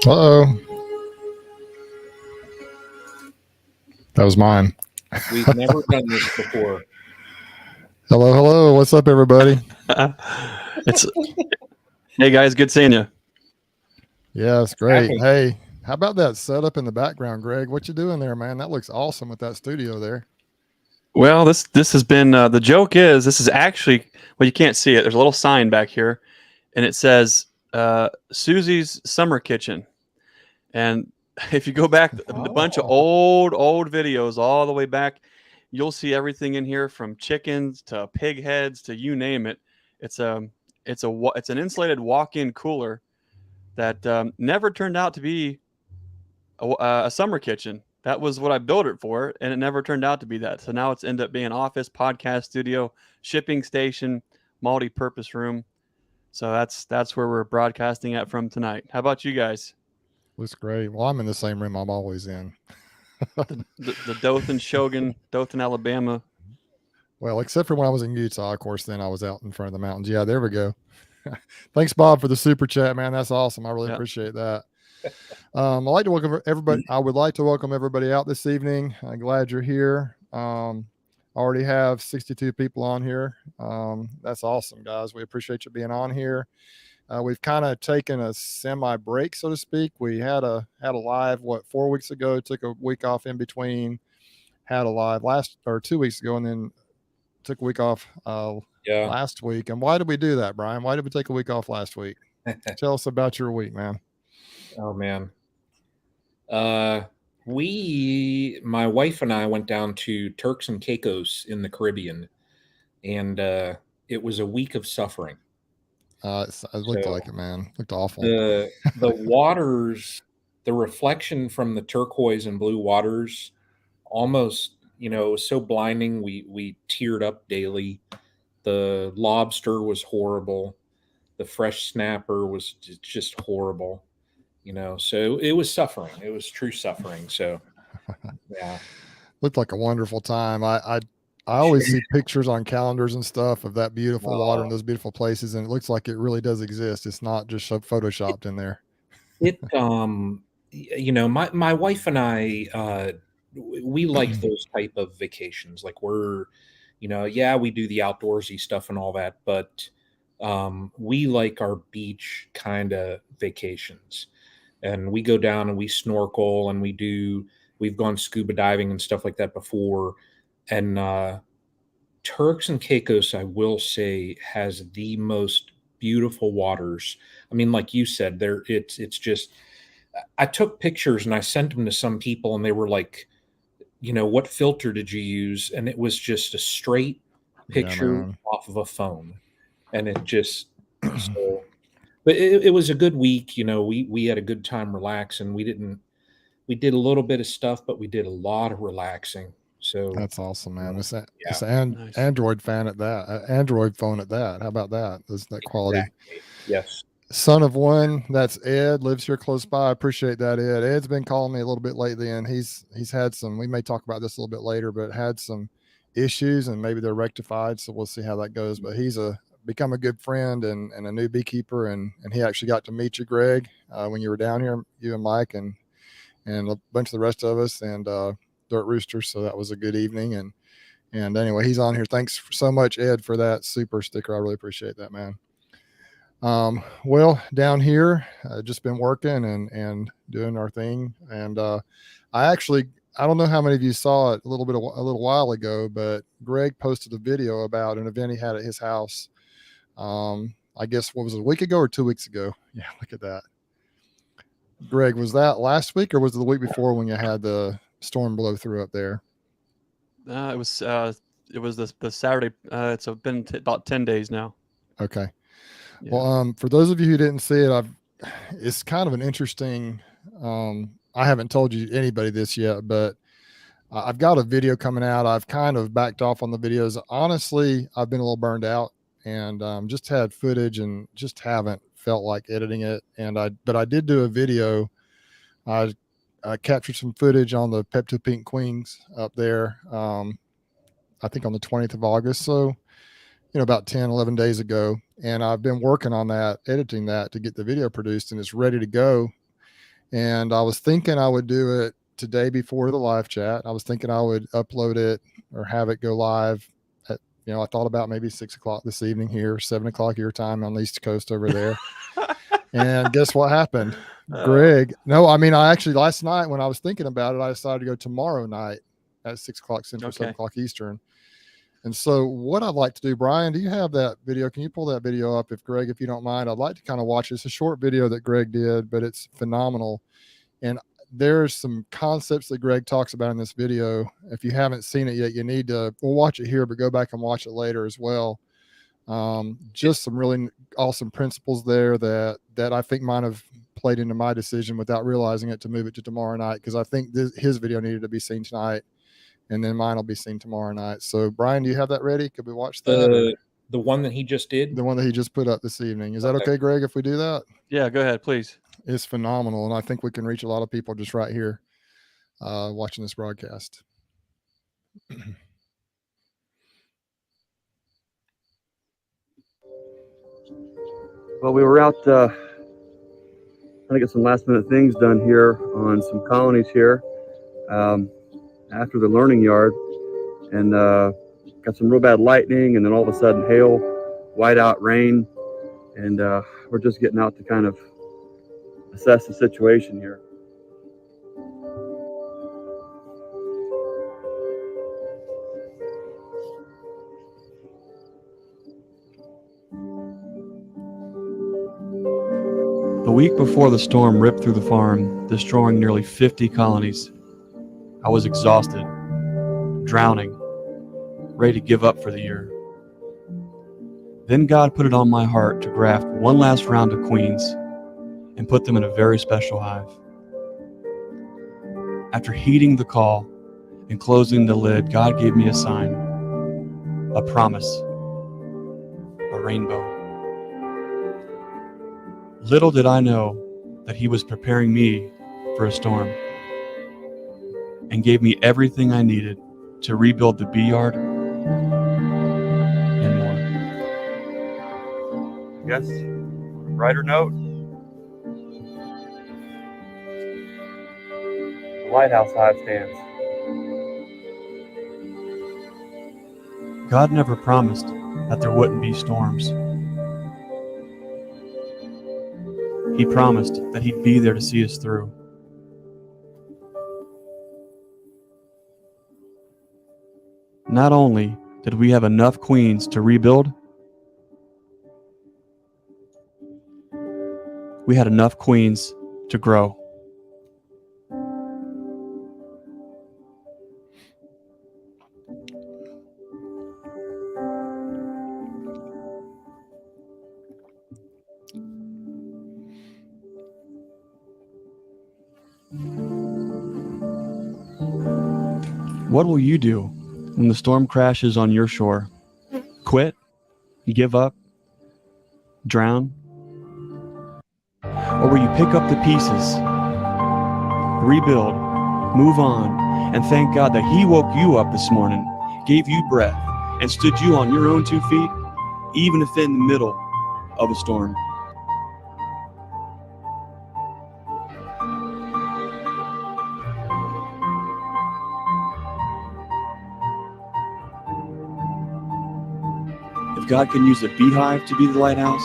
Uh-oh. That was mine. We've never done this before. Hello, hello. What's up, everybody? Hey, guys. Good seeing you. Yeah, it's great. Hey, how about that setup in the background, Greg? What you doing there, man? That looks awesome with that studio there. Well, this has been, the joke is, this is actually, well, you can't see it. There's a little sign back here, and it says, Susie's Summer Kitchen. And if you go back a bunch of old videos all the way back, you'll see everything in here from chickens to pig heads to you name it. It's an insulated walk-in cooler that never turned out to be a summer kitchen. That was what I built it for, and it never turned out to be that. So now it's ended up being an office, podcast studio, shipping station, multi-purpose room. So that's where we're broadcasting at from tonight. How about you guys? Looks great. Well, I'm in the same room I'm always in. the Dothan Shogun, Dothan, Alabama. Well, except for when I was in Utah, of course, then I was out in front of the mountains. Yeah, there we go. Thanks, Bob, for the super chat, man. That's awesome. I really appreciate that. I'd like to welcome everybody. I would like to welcome everybody out this evening. I'm glad you're here. Already have 62 people on here. That's awesome, guys. We appreciate you being on here. We've kind of taken a semi break, so to speak. We had a live 4 weeks ago. Took a week off in between. Had a live 2 weeks ago, and then took a week off last week. And why did we do that, Brian? Why did we take a week off last week? Tell us about your week, man. Oh man. My wife and I went down to Turks and Caicos in the Caribbean, and it was a week of suffering. It looked like it, man. It looked awful. The waters, the reflection from the turquoise and blue waters, almost, it was so blinding. We teared up daily. The lobster was horrible. The fresh snapper was just horrible. So it was suffering. It was true suffering. So, yeah. Looked like a wonderful time. I always see pictures on calendars and stuff of that beautiful water and those beautiful places, and it looks like it really does exist. It's not just photoshopped in there. It, my wife and I, we like those type of vacations. Like we're, we do the outdoorsy stuff and all that, but we like our beach kind of vacations. And we go down and we snorkel and we've gone scuba diving and stuff like that before. And Turks and Caicos, I will say, has the most beautiful waters. I mean, like you said, it's just, I took pictures and I sent them to some people and they were like, what filter did you use? And it was just a straight picture off of a phone. And it just, but it was a good week. We had a good time relaxing. We did a little bit of stuff, but we did a lot of relaxing. So that's awesome, man. It's an Android fan at that, Android phone at that. How about that? Is that quality? Exactly. Yes. Son of one, that's Ed, lives here close by. I appreciate that, Ed. Ed's been calling me a little bit lately, and he's had some, we may talk about this a little bit later, but had some issues, and maybe they're rectified, so we'll see how that goes. But he's become a good friend and a new beekeeper, and he actually got to meet you, Greg, when you were down here, you and Mike and a bunch of the rest of us, and Dirt Roosters. So that was a good evening. And anyway, he's on here. Thanks so much, Ed, for that super sticker. I really appreciate that, man. Well, down here, just been working and doing our thing. And I don't know how many of you saw it a little while ago, but Greg posted a video about an event he had at his house. I guess, what was it, a week ago or 2 weeks ago? Yeah, look at that. Greg, was that last week or was it the week before when you had the storm blow through up there? It was the Saturday. It's been about 10 days now. Okay. Yeah. Well, for those of you who didn't see it, it's kind of an interesting, I haven't told you anybody this yet, but I've got a video coming out. I've kind of backed off on the videos. Honestly, I've been a little burned out and just had footage and just haven't felt like editing it. But I did do a video. I captured some footage on the Pepto Pink Queens up there. I think on the 20th of August. So, about 10, 11 days ago. And I've been working on that, editing that to get the video produced, and it's ready to go. And I was thinking I would do it today before the live chat. I was thinking I would upload it or have it go live at, I thought about maybe 6 o'clock this evening here, 7 o'clock your time on the East Coast over there. And guess what happened? Greg, no, I mean, I actually, last night when I was thinking about it, I decided to go tomorrow night at 6 o'clock Central, 7 o'clock Eastern. And so what I'd like to do, Brian, do you have that video? Can you pull that video up, if you don't mind? I'd like to kind of watch it. It's a short video that Greg did, but it's phenomenal. And there's some concepts that Greg talks about in this video. If you haven't seen it yet, you need to, we'll watch it here, but go back and watch it later as well. Just some really awesome principles there that I think might have played into my decision without realizing it to move it to tomorrow night, because I think his video needed to be seen tonight, and then mine will be seen tomorrow night. So Brian, do you have that ready? Could we watch that? The one that he just did? The one that he just put up this evening. Is that okay, Greg, if we do that? Yeah, go ahead, please. It's phenomenal, and I think we can reach a lot of people just right here watching this broadcast. Well, we were out trying to get some last minute things done here on some colonies here after the learning yard, and got some real bad lightning, and then all of a sudden hail, whiteout rain, and we're just getting out to kind of assess the situation here. The week before the storm ripped through the farm, destroying nearly 50 colonies, I was exhausted, drowning, ready to give up for the year. Then God put it on my heart to graft one last round of queens and put them in a very special hive. After heeding the call and closing the lid, God gave me a sign, a promise, a rainbow. Little did I know that He was preparing me for a storm and gave me everything I needed to rebuild the bee yard and more. Yes, brighter note. The Lighthouse hive stands. God never promised that there wouldn't be storms. He promised that He'd be there to see us through. Not only did we have enough queens to rebuild, we had enough queens to grow. What will you do when the storm crashes on your shore? Quit? Give up? Drown? Or will you pick up the pieces, rebuild, move on, and thank God that He woke you up this morning, gave you breath, and stood you on your own 2 feet, even if in the middle of a storm? If God can use a beehive to be the lighthouse,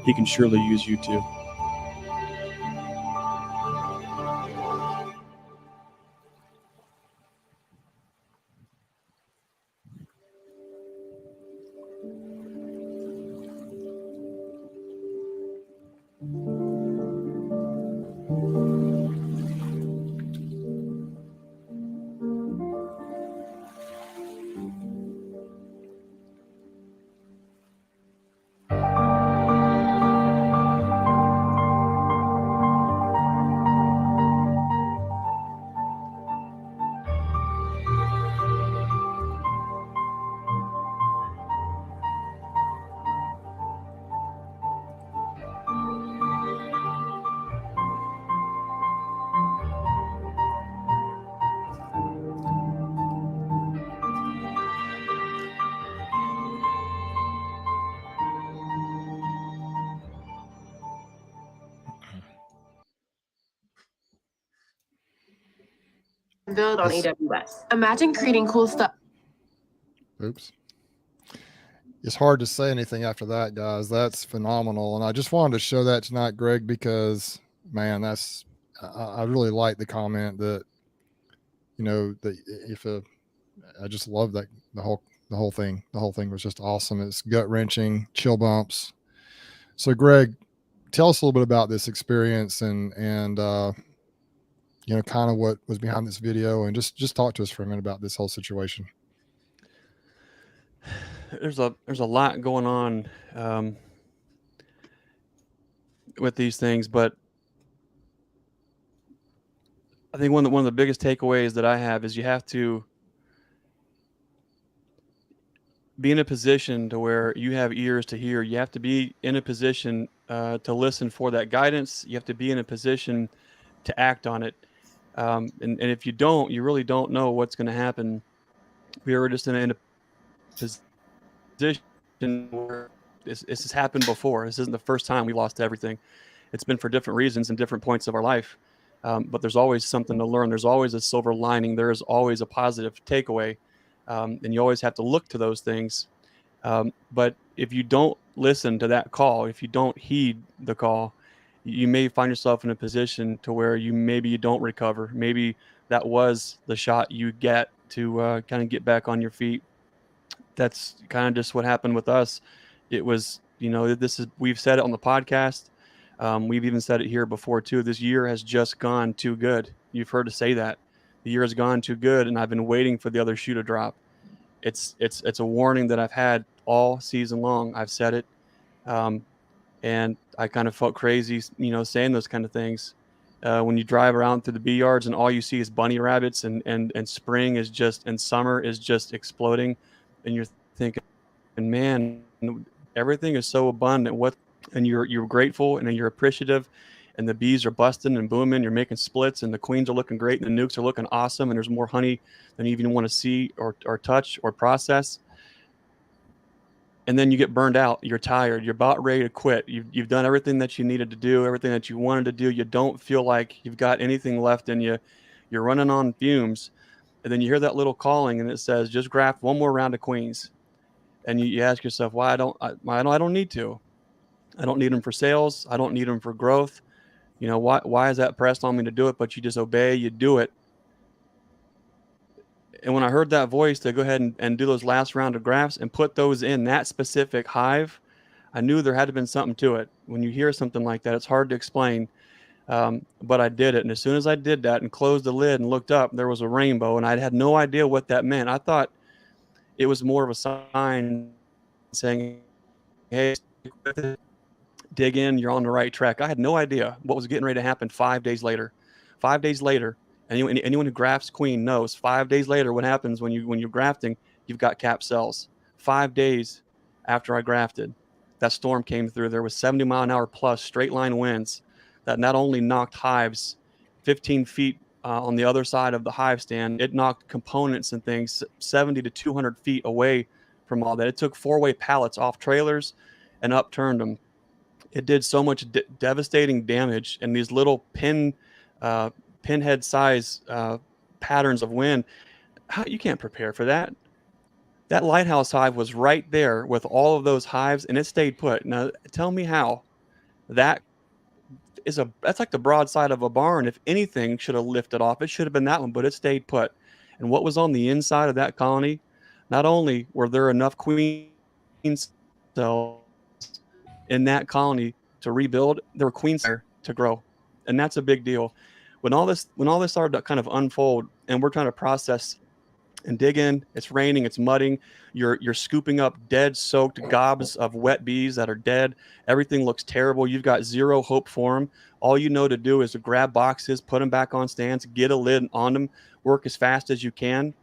He can surely use you too. build on AWS. Imagine creating cool stuff. Oops. It's hard to say anything after that, guys. That's phenomenal. And I just wanted to show that tonight, Greg, because man, I really like the comment that, that I just love that the whole thing was just awesome. It's gut wrenching, chill bumps. So Greg, tell us a little bit about this experience and kind of what was behind this video, and just talk to us for a minute about this whole situation. There's a lot going on with these things, but I think one of the biggest takeaways that I have is you have to be in a position to where you have ears to hear. You have to be in a position to listen for that guidance. You have to be in a position to act on it. And if you don't, you really don't know what's going to happen. We were just in a position where this has happened before. This isn't the first time we lost everything. It's been for different reasons and different points of our life. But there's always something to learn. There's always a silver lining. There is always a positive takeaway. And you always have to look to those things. But if you don't listen to that call, if you don't heed the call, you may find yourself in a position to where maybe you don't recover. Maybe that was the shot you get to kind of get back on your feet. That's kind of just what happened with us. It was, we've said it on the podcast. We've even said it here before too. This year has just gone too good. You've heard us say that. The year has gone too good, and I've been waiting for the other shoe to drop. It's a warning that I've had all season long. I've said it, and I kind of felt crazy, saying those kind of things. When you drive around through the bee yards and all you see is bunny rabbits, and spring is just, and summer is just exploding, and you're thinking, man, everything is so abundant. And you're grateful and you're appreciative, and the bees are busting and booming. You're making splits, and the queens are looking great, and the nukes are looking awesome, and there's more honey than you even want to see or touch or process. And then you get burned out. You're tired. You're about ready to quit. You've done everything that you needed to do, everything that you wanted to do. You don't feel like you've got anything left in you. You're running on fumes. And then you hear that little calling, and it says, just graft one more round of queens. And you ask yourself, why I don't need to. I don't need them for sales. I don't need them for growth. Why is that pressed on me to do it? But you just obey, you do it. And when I heard that voice to go ahead and do those last round of grafts and put those in that specific hive, I knew there had to have been something to it. When you hear something like that, it's hard to explain. But I did it. And as soon as I did that and closed the lid and looked up, there was a rainbow, and I had no idea what that meant. I thought it was more of a sign saying, hey, dig in, you're on the right track. I had no idea what was getting ready to happen 5 days later. 5 days later, anyone who grafts queen knows 5 days later what happens when you're grafting, you've got capped cells. 5 days after I grafted, that storm came through. There was 70-mile-an-hour plus straight line winds that not only knocked hives 15 feet on the other side of the hive stand, it knocked components and things 70 to 200 feet away from all that. It took 4-way pallets off trailers and upturned them. It did so much devastating damage, and these little pinhead size patterns of wind. You can't prepare for that. That Lighthouse hive was right there with all of those hives, and it stayed put. Now, tell me how. That's like the broadside of a barn. If anything should have lifted off, it should have been that one, but it stayed put. And what was on the inside of that colony? Not only were there enough queen cells in that colony to rebuild, there were queens there to grow, and that's a big deal. When all this started to kind of unfold, and we're trying to process and dig in, it's raining, it's mudding, you're scooping up dead, soaked gobs of wet bees that are dead. Everything looks terrible. You've got zero hope for them. All you know to do is to grab boxes, put them back on stands, get a lid on them, work as fast as you can.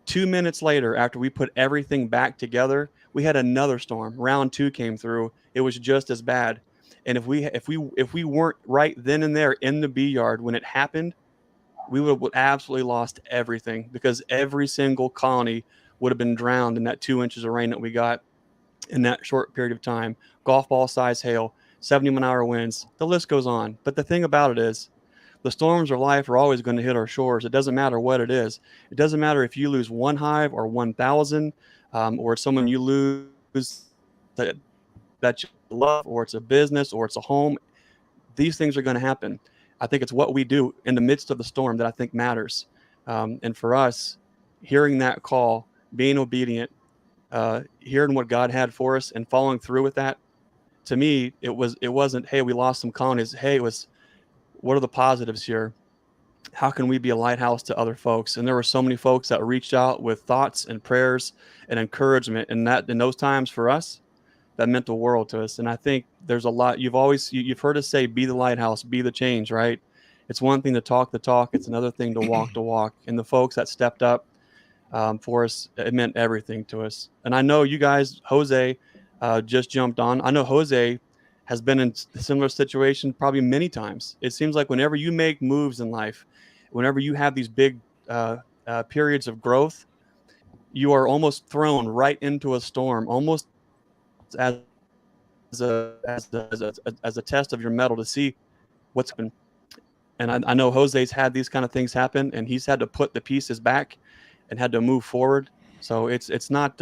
2 minutes later, after we put everything back together, we had another storm. Round 2 came through. It was just as bad. And if we weren't right then and there in the bee yard when it happened, we would have absolutely lost everything, because every single colony would have been drowned in that 2 inches of rain that we got in that short period of time. Golf ball size hail, 70-mile-an-hour winds. The list goes on. But the thing about it is, The storms of life are always going to hit our shores. It doesn't matter what it is. It doesn't matter if you lose one hive or 1,000, or it's someone you lose that you love, or it's a business, or it's a home. These things are going to happen. I think it's what we do in the midst of the storm that I think matters. And for us, hearing that call, being obedient, hearing what God had for us and following through with that, to me, it wasn't, hey, we lost some colonies. Hey, it was, what are the positives here? How can we be a lighthouse to other folks? And there were so many folks that reached out with thoughts and prayers and encouragement. And that in those times for us, that meant the world to us. And I think there's a lot, you've heard us say, be the lighthouse, be the change, right? It's one thing to talk the talk. It's another thing to walk the walk. And the folks that stepped up for us, it meant everything to us. And I know you guys, Jose just jumped on. I know Jose has been in a similar situation probably many times. It seems like whenever you make moves in life, whenever you have these big periods of growth, you are almost thrown right into a storm, almost as a test of your mettle to see what's happened. And I know Jose's had these kind of things happen, and he's had to put the pieces back and had to move forward. So it's not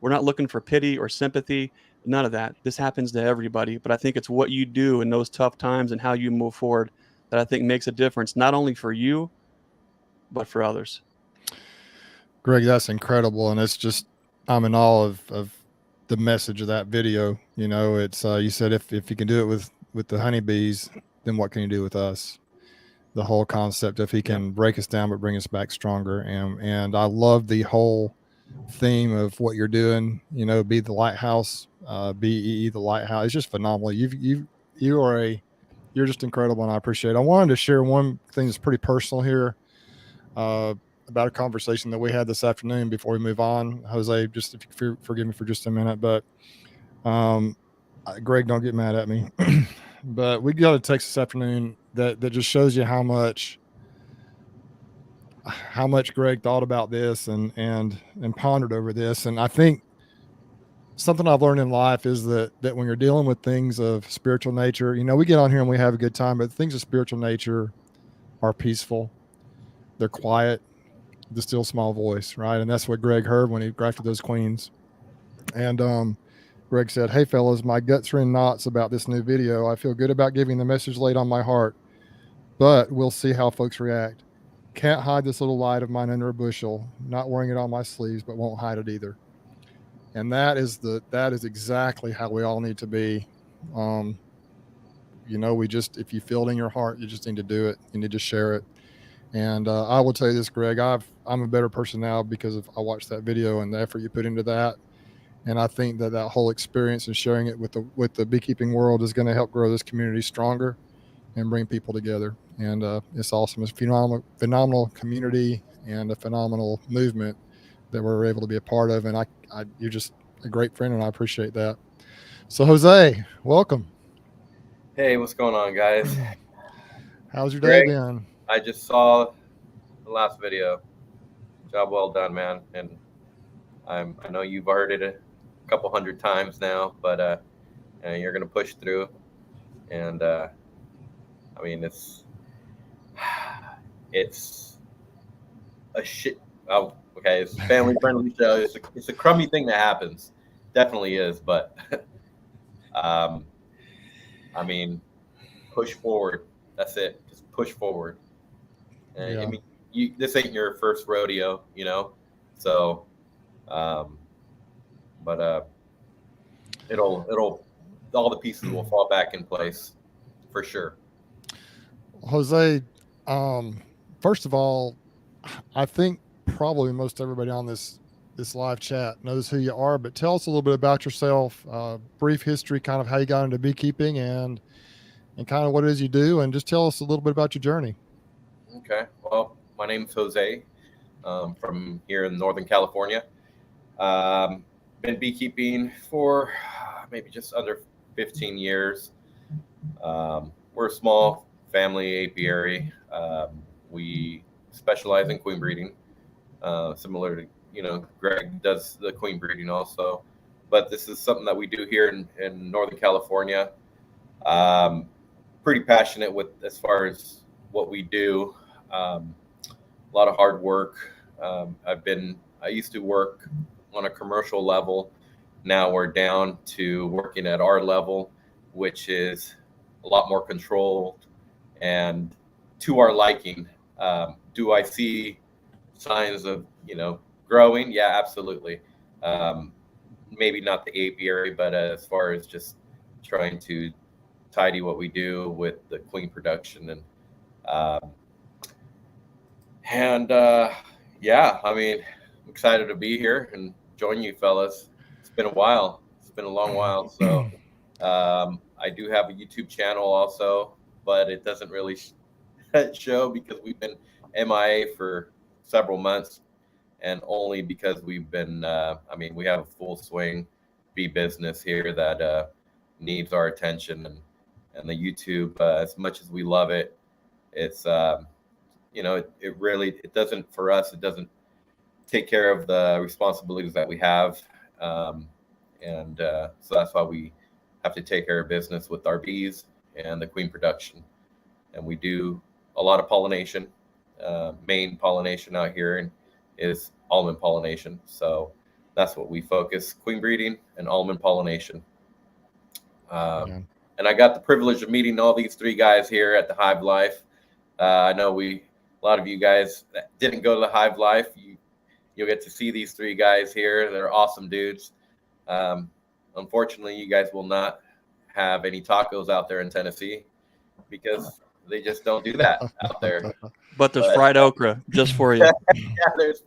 we're not looking for pity or sympathy, none of that. This happens to everybody, but I think it's what you do in those tough times and how you move forward that I think makes a difference, not only for you, but for others. Greg, that's incredible. And it's just, I'm in awe of the message of that video. You know, it's, you said, if you can do it with the honeybees, then what can you do with us? The whole concept, if he can break us down, but bring us back stronger. And I love the whole theme of what you're doing, you know, be the lighthouse, BEE, the lighthouse. It's just phenomenal. You're just incredible. And I appreciate it. I wanted to share one thing that's pretty personal here, about a conversation that we had this afternoon before we move on. Jose, just if you forgive me for just a minute, but Greg, don't get mad at me. But we got a text this afternoon that just shows you how much Greg thought about this and pondered over this. And I think something I've learned in life is that when you're dealing with things of spiritual nature, you know, we get on here and we have a good time, but things of spiritual nature are peaceful. They're quiet, the still small voice, right? And that's what Greg heard when he grafted those queens. And Greg said, "Hey fellas, my guts are in knots about this new video. I feel good about giving the message laid on my heart, but we'll see how folks react. Can't hide this little light of mine under a bushel, not wearing it on my sleeves, but won't hide it either." And that is exactly how we all need to be. You know, if you feel it in your heart, you just need to do it. You need to share it. And I will tell you this, Greg, I'm a better person now because I watched that video and the effort you put into that. And I think that whole experience and sharing it with the beekeeping world is going to help grow this community stronger and bring people together. And it's awesome. It's a phenomenal community and a phenomenal movement that we're able to be a part of. And you're just a great friend, and I appreciate that. So Jose, welcome. Hey, what's going on, guys? How's your day Greg, been? I just saw the last video. Job well done, man. And I know you've heard it a couple hundred times now, but you're gonna push through. And I mean, it's a shit. Oh, okay, it's a family friendly show. It's a crummy thing that happens. Definitely is, but I mean, push forward. That's it. Just push forward. And, Yeah. I mean, this ain't your first rodeo, you know. So, but it'll all the pieces will fall back in place for sure. Jose, first of all, I think probably most everybody on this live chat knows who you are, but tell us a little bit about yourself, brief history, kind of how you got into beekeeping and kind of what it is you do, and just tell us a little bit about your journey. Okay. Well, my name's Jose, from here in Northern California. Been beekeeping for maybe just under 15 years. We're a small family apiary. We specialize in queen breeding, similar to, you know, Greg does the queen breeding also. But this is something that we do here in Northern California. Pretty passionate with as far as what we do. A lot of hard work. I used to work on a commercial level. Now we're down to working at our level, which is a lot more controlled and to our liking. Do I see signs of, growing? Yeah, absolutely. Maybe not the apiary, but as far as just trying to tidy what we do with the queen production yeah, I mean, I'm excited to be here and join you fellas. It's been a while. It's been a long while. So I do have a YouTube channel also, but it doesn't really show because we've been MIA for several months, and only because we've been, we have a full swing bee business here that needs our attention, and the YouTube, as much as we love it, it's, it doesn't, for us, it doesn't take care of the responsibilities that we have. So that's why we have to take care of business with our bees and the queen production. And we do a lot of pollination. Main pollination out here is almond pollination. So that's what we focus: queen breeding and almond pollination. And I got the privilege of meeting all these three guys here at the Hive Life. I know a lot of you guys that didn't go to the Hive Life, you'll get to see these three guys here. They're awesome dudes. Unfortunately, you guys will not have any tacos out there in Tennessee because they just don't do that out there. But there's fried okra just for you. Yeah, there's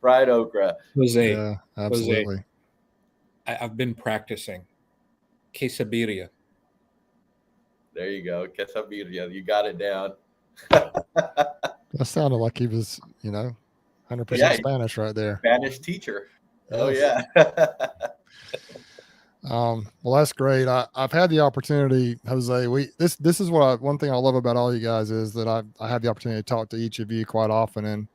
fried okra. Jose, Yeah, absolutely. Jose, I've been practicing quesabirria. There you go, quesabirria. You got it down. That sounded like he was, 100% Spanish right there. Spanish teacher. Yes. Oh yeah. Well, that's great. I've had the opportunity, Jose. This is one thing I love about all you guys is that I have the opportunity to talk to each of you quite often,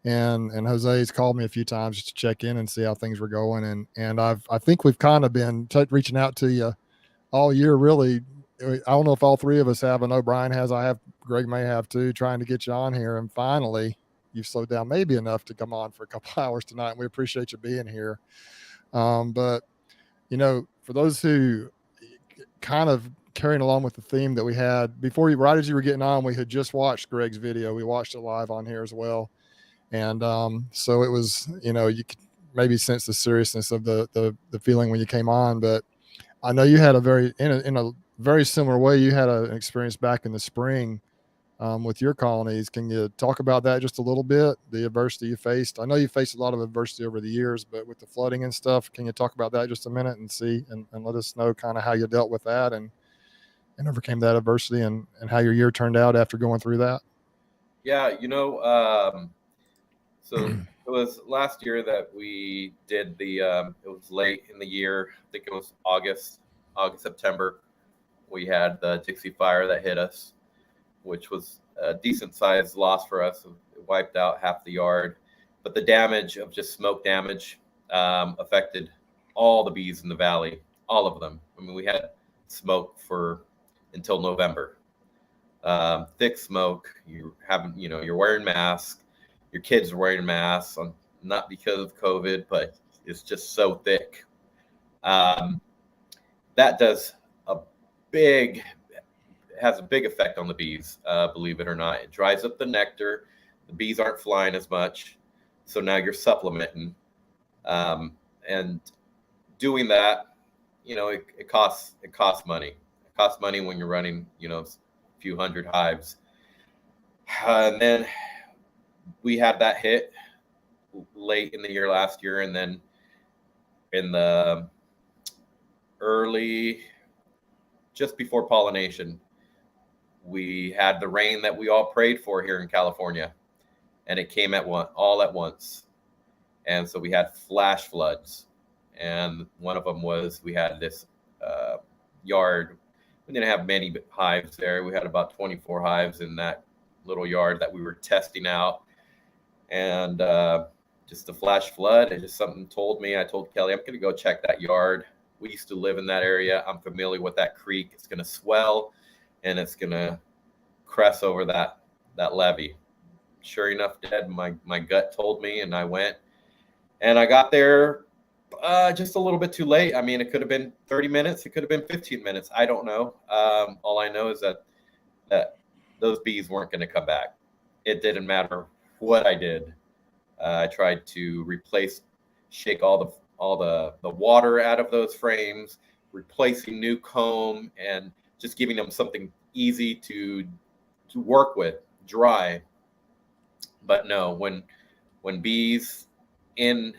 and Jose's called me a few times just to check in and see how things were going, and I think we've kind of been reaching out to you all year. Really, I don't know if all three of us have. I know Brian has. I have. Greg may have too. Trying to get you on here, and finally, you've slowed down maybe enough to come on for a couple hours tonight. And we appreciate you being here. But for those who kind of carrying along with the theme that we had before right as you were getting on, we had just watched Greg's video. We watched it live on here as well. And so it was, you could maybe sense the seriousness of the feeling when you came on, but I know you had in a very similar way, you had an experience back in the spring with your colonies. Can you talk about that just a little bit, the adversity you faced? I know you faced a lot of adversity over the years, but with the flooding and stuff, can you talk about that just a minute and let us know kind of how you dealt with that and overcame that adversity and how your year turned out after going through that? Yeah, so it was last year that we did it was late in the year. I think it was August, September. We had the Dixie fire that hit us, which was a decent sized loss for us. It wiped out half the yard, but the damage of just smoke damage affected all the bees in the valley, all of them. I mean, we had smoke until November. Thick smoke. You're wearing masks. Your kids are wearing masks, not because of COVID, but it's just so thick. That has a big effect on the bees, believe it or not. It dries up the nectar. The bees aren't flying as much, so now you're supplementing. And doing that, it costs money. It costs money when you're running, a few hundred hives. And then we had that hit late in the year last year, and then in the just before pollination, we had the rain that we all prayed for here in California, and it came all at once. And so we had flash floods, and one of them was we had this yard. We didn't have many hives there. We had about 24 hives in that little yard that we were testing out, and just the flash flood, and just something told me. I told Kelly, I'm going to go check that yard. We used to live in that area. I'm familiar with that creek. It's going to swell, and it's going to crest over that that levee. Sure enough, dead. My gut told me, and I went, and I got there just a little bit too late. I mean, it could have been 30 minutes. It could have been 15 minutes. I don't know. All I know is that those bees weren't going to come back. It didn't matter what I did. I tried to shake all the water out of those frames, replacing new comb, and just giving them something easy to work with, dry. But no, when bees in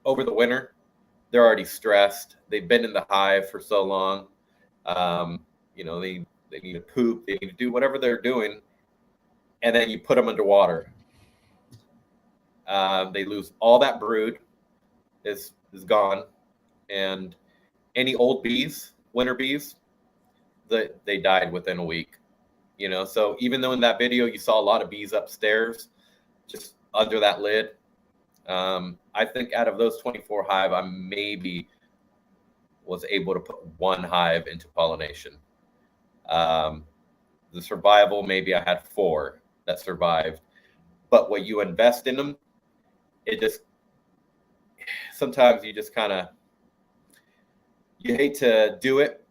over the winter, they're already stressed. They've been in the hive for so long. They need to poop. They need to do whatever they're doing, and then you put them underwater. They lose all that brood is gone, and any old bees, winter bees, they died within a week. So even though in that video you saw a lot of bees upstairs, just under that lid, I think out of those 24 hive, I maybe was able to put one hive into pollination. The survival, maybe I had 4 that survived. But what you invest in them, sometimes you just you hate to do it,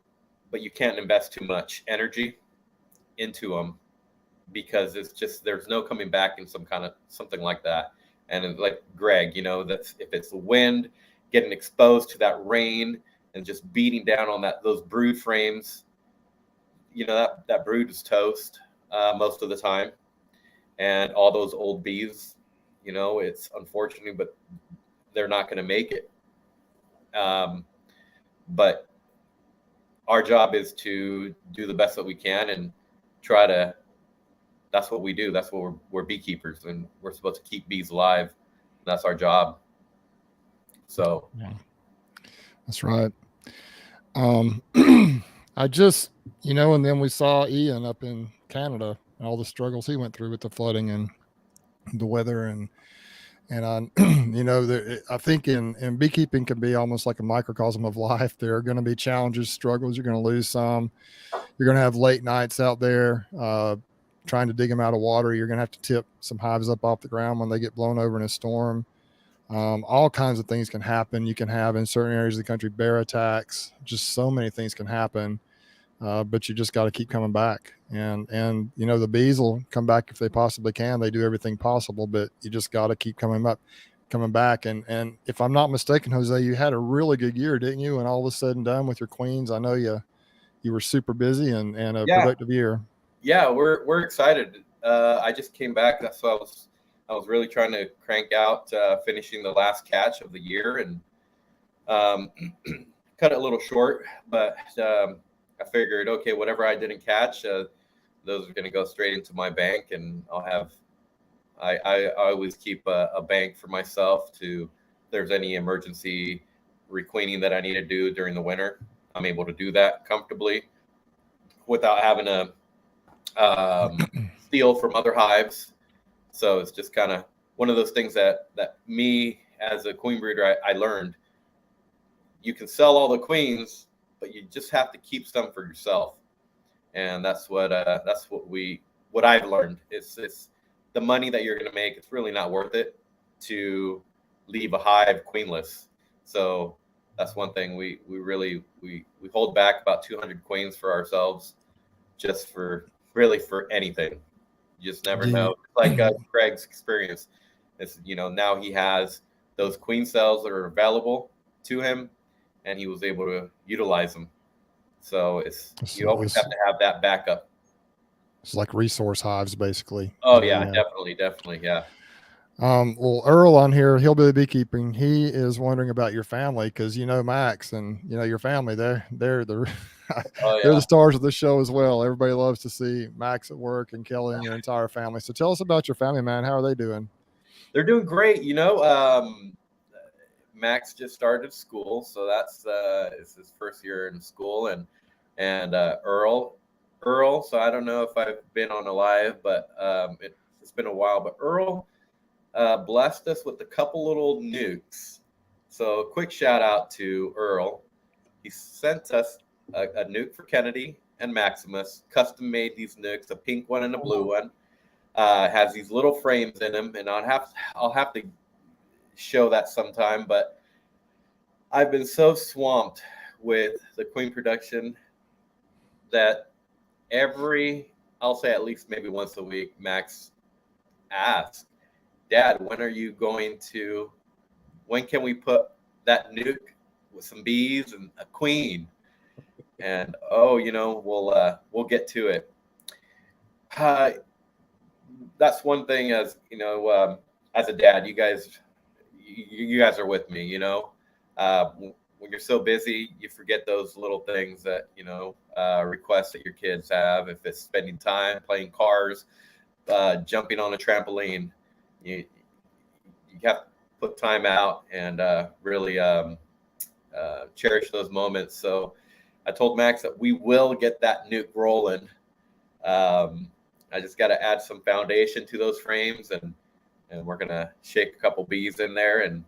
but you can't invest too much energy into them, because there's no coming back in something like that. And like Greg, that if it's the wind getting exposed to that rain and just beating down on those brood frames, that brood is toast most of the time. And all those old bees, it's unfortunate, but they're not going to make it. But our job is to do the best that we can and that's what we do. That's what we're beekeepers, and we're supposed to keep bees alive. That's our job. So yeah, that's right. I just, and then we saw Ian up in Canada and all the struggles he went through with the flooding and the weather, and I, I think in beekeeping can be almost like a microcosm of life. There are going to be challenges, struggles. You're going to lose some. You're going to have late nights out there trying to dig them out of water. You're going to have to tip some hives up off the ground when they get blown over in a storm. All kinds of things can happen. You can have in certain areas of the country bear attacks. Just so many things can happen. But you just got to keep coming back, and the bees will come back if they possibly can. They do everything possible, but you just got to keep coming back. And if I'm not mistaken, Jose, you had a really good year, didn't you? And all was said and done with your queens, I know you were super busy and a productive year. Yeah, we're excited. I just came back. That's why I was really trying to crank out finishing the last catch of the year, and cut it a little short, but I figured, okay, whatever I didn't catch, those are going to go straight into my bank, and I always keep a bank for myself if there's any emergency requeening that I need to do during the winter. I'm able to do that comfortably without having to steal from other hives. So it's just kind of one of those things that me as a queen breeder, I learned. You can sell all the queens, but you just have to keep some for yourself. And that's what I've learned. It's the money that you're going to make. It's really not worth it to leave a hive queenless. So that's one thing we hold back about 200 queens for ourselves, just for anything. You just never know. Like Greg's experience is, now he has those queen cells that are available to him, and he was able to utilize them. So you always have to have that backup. It's like resource hives, basically. Oh yeah, definitely, yeah. Well, Earl on here, he'll be beekeeping. He is wondering about your family, because Max and your family. They're the they're the stars of the show as well. Everybody loves to see Max at work, and Kelly and your entire family. So tell us about your family, man. How are they doing? They're doing great. Max just started school, so that's it's his first year in school, and Earl. So I don't know if I've been on a live, but it's been a while. But Earl blessed us with a couple little nukes. So quick shout out to Earl. He sent us a nuke for Kennedy and Maximus custom made these nukes, a pink one and a blue one. Has these little frames in them, and I'll have to show that sometime. But I've been so swamped with the queen production that I'll say at least maybe once a week, Max asks, Dad, when can we put that nuke with some bees and a queen? And we'll get to it. That's one thing, as you know, as a dad, you guys are with me. When you're so busy, you forget those little things that requests that your kids have. If it's spending time playing cars, jumping on a trampoline, you have to put time out and really cherish those moments. So I told Max that we will get that nuke rolling. I just got to add some foundation to those frames, and we're gonna shake a couple bees in there and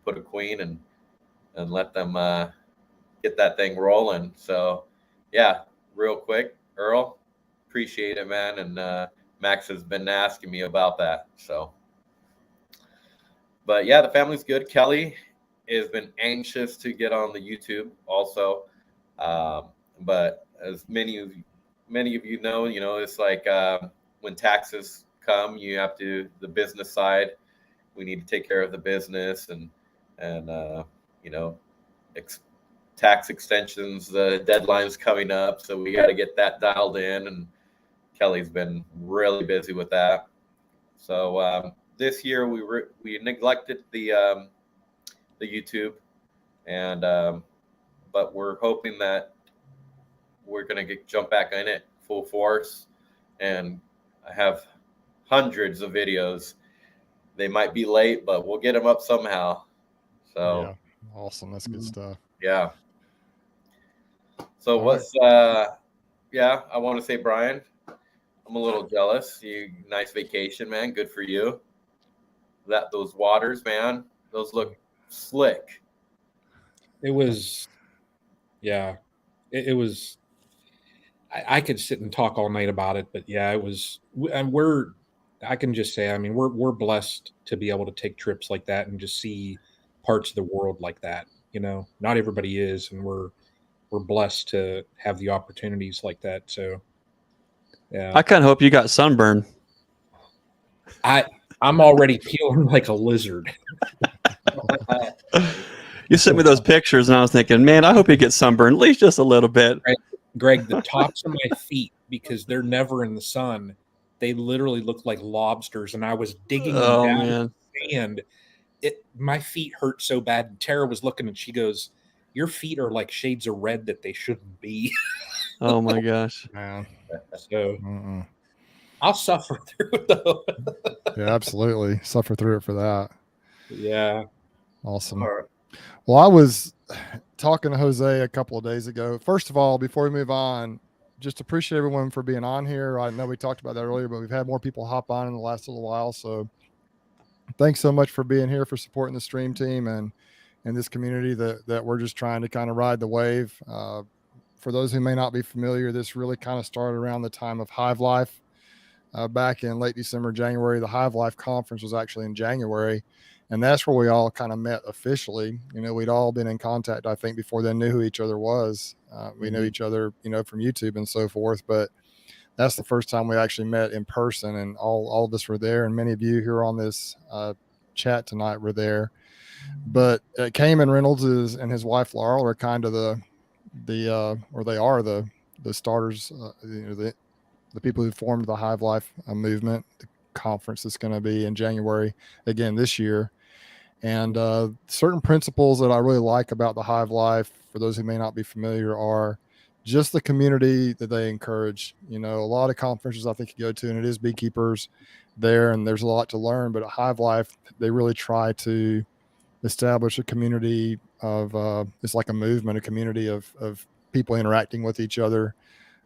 put a queen and let them get that thing rolling. So yeah, real quick, Earl, appreciate it, man. And Max has been asking me about that. So, but yeah, the family's good. Kelly has been anxious to get on the YouTube also. But as many of you know, it's like when taxes come, you have to the business side. We need to take care of the business and tax extensions. The deadline's coming up, so we got to get that dialed in. And Kelly's been really busy with that. So this year we neglected the YouTube, and but we're hoping that we're going to jump back in it full force. And I have hundreds of videos. They might be late, but we'll get them up somehow. So yeah, awesome. That's good stuff. Yeah. So I want to say, Brian, I'm a little jealous. You nice vacation, man. Good for you. Those waters, man, those look slick. It was, yeah, it was. I could sit and talk all night about it, but yeah, it was. And I can just say, I mean, we're blessed to be able to take trips like that and just see parts of the world like that. Not everybody is, and we're blessed to have the opportunities like that. So, yeah, I kind of hope you got sunburn. I'm already peeling like a lizard. You sent me those pictures, and I was thinking, man, I hope you get sunburned at least just a little bit. Greg, the tops of my feet, because they're never in the sun, they literally look like lobsters, and I was digging them down in the sand. My feet hurt so bad. And Tara was looking, and she goes, "Your feet are like shades of red that they shouldn't be." Oh my gosh! Man. So I'll suffer through it though. Yeah, absolutely. Suffer through it for that. Yeah. Awesome. All right. Well, I was talking to Jose a couple of days ago. First of all, before we move on, just appreciate everyone for being on here. I know we talked about that earlier, but we've had more people hop on in the last little while. So thanks so much for being here, for supporting the stream team and this community that we're just trying to kind of ride the wave. For those who may not be familiar, this really kind of started around the time of Hive Life back in late December, January. The Hive Life conference was actually in January. And that's where we all kind of met officially. We'd all been in contact, I think, before then, knew who each other was. We knew each other, from YouTube and so forth. But that's the first time we actually met in person, and all of us were there. And many of you who are on this chat tonight were there. But Cayman Reynolds and his wife Laurel are kind of the starters, the people who formed the Hive Life movement. The conference that's going to be in January again this year. And certain principles that I really like about the Hive Life, for those who may not be familiar, are just the community that they encourage. A lot of conferences I think you go to, and it is beekeepers there, and there's a lot to learn. But at Hive Life, they really try to establish a community of it's like a movement, a community of people interacting with each other.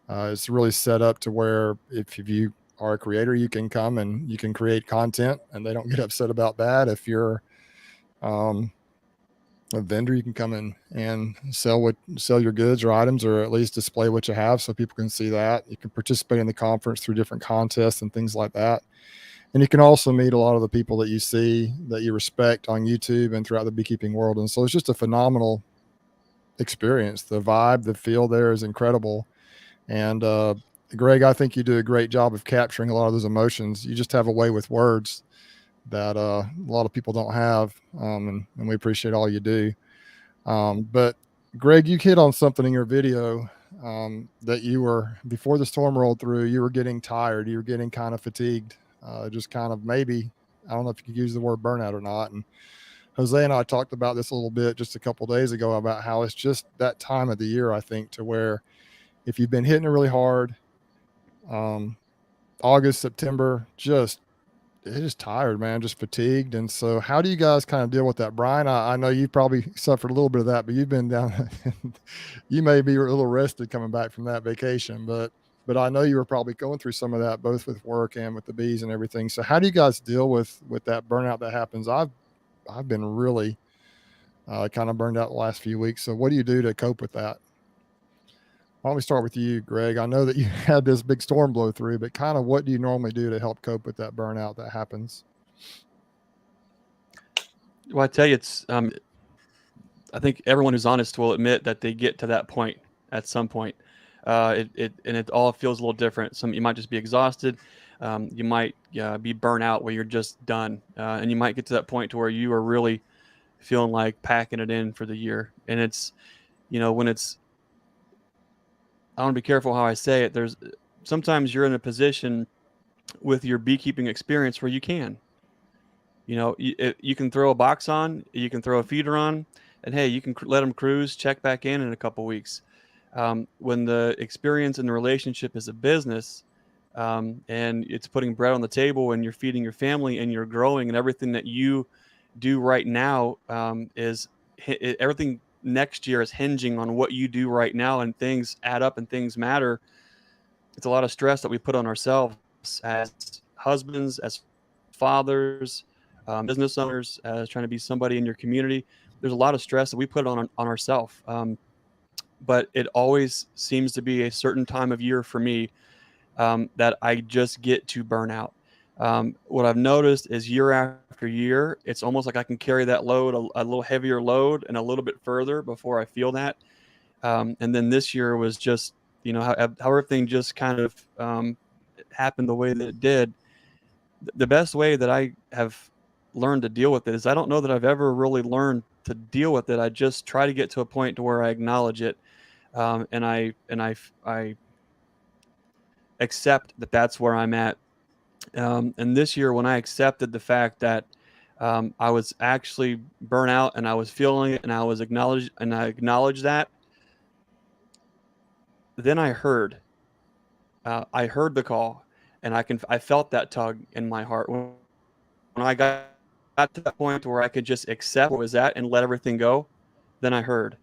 It's really set up to where if you are a creator, you can come and you can create content, and they don't get upset about that. If you're a vendor. You can come in and sell your goods or items, or at least display what you have so people can see that. You can participate in the conference through different contests and things like that. And you can also meet a lot of the people that you see that you respect on YouTube and throughout the beekeeping world. And so it's just a phenomenal experience. The vibe, the feel there is incredible. And Greg, I think you do a great job of capturing a lot of those emotions. You just have a way with words that a lot of people don't have, and we appreciate all you do. But Greg, you hit on something in your video, that you were, before the storm rolled through, you were getting tired. You were getting kind of fatigued, just kind of, maybe, I don't know if you could use the word burnout or not. And Jose and I talked about this a little bit just a couple of days ago about how it's just that time of the year, I think, to where if you've been hitting it really hard, August, September, just tired, man, just fatigued. And so how do you guys kind of deal with that? Brian, I know you probably suffered a little bit of that, but you've been down, you may be a little rested coming back from that vacation, but I know you were probably going through some of that, both with work and with the bees and everything. So how do you guys deal with that burnout that happens? I've been really kind of burned out the last few weeks. So what do you do to cope with that? Why don't we start with you, Greg? I know that you had this big storm blow through, but kind of what do you normally do to help cope with that burnout that happens? Well, I tell you, it's I think everyone who's honest will admit that they get to that point at some point. It all feels a little different. You might just be exhausted. You might be burnt out where you're just done, and you might get to that point to where you are really feeling like packing it in for the year. And it's, when it's, I want to be careful how I say it. There's sometimes you're in a position with your beekeeping experience where you can, you can throw a box on, you can throw a feeder on, and hey, you can let them cruise, check back in a couple weeks. When the experience and the relationship is a business, and it's putting bread on the table, and you're feeding your family, and you're growing, and everything that you do right now everything next year is hinging on what you do right now, and things add up and things matter. It's a lot of stress that we put on ourselves as husbands, as fathers, business owners, as trying to be somebody in your community. There's a lot of stress that we put on ourselves. But it always seems to be a certain time of year for me that I just get to burn out. What I've noticed is year after year, it's almost like I can carry that load, a little heavier load, and a little bit further before I feel that. And then this year was just, how everything just kind of happened the way that it did. The best way that I have learned to deal with it is, I don't know that I've ever really learned to deal with it. I just try to get to a point to where I acknowledge it, and I accept that that's where I'm at. And this year, when I accepted the fact that I was actually burnt out and I was feeling it, and I acknowledged that, then I heard the call, and I felt that tug in my heart when I got to that point where I could just accept what was at and let everything go. Then I heard.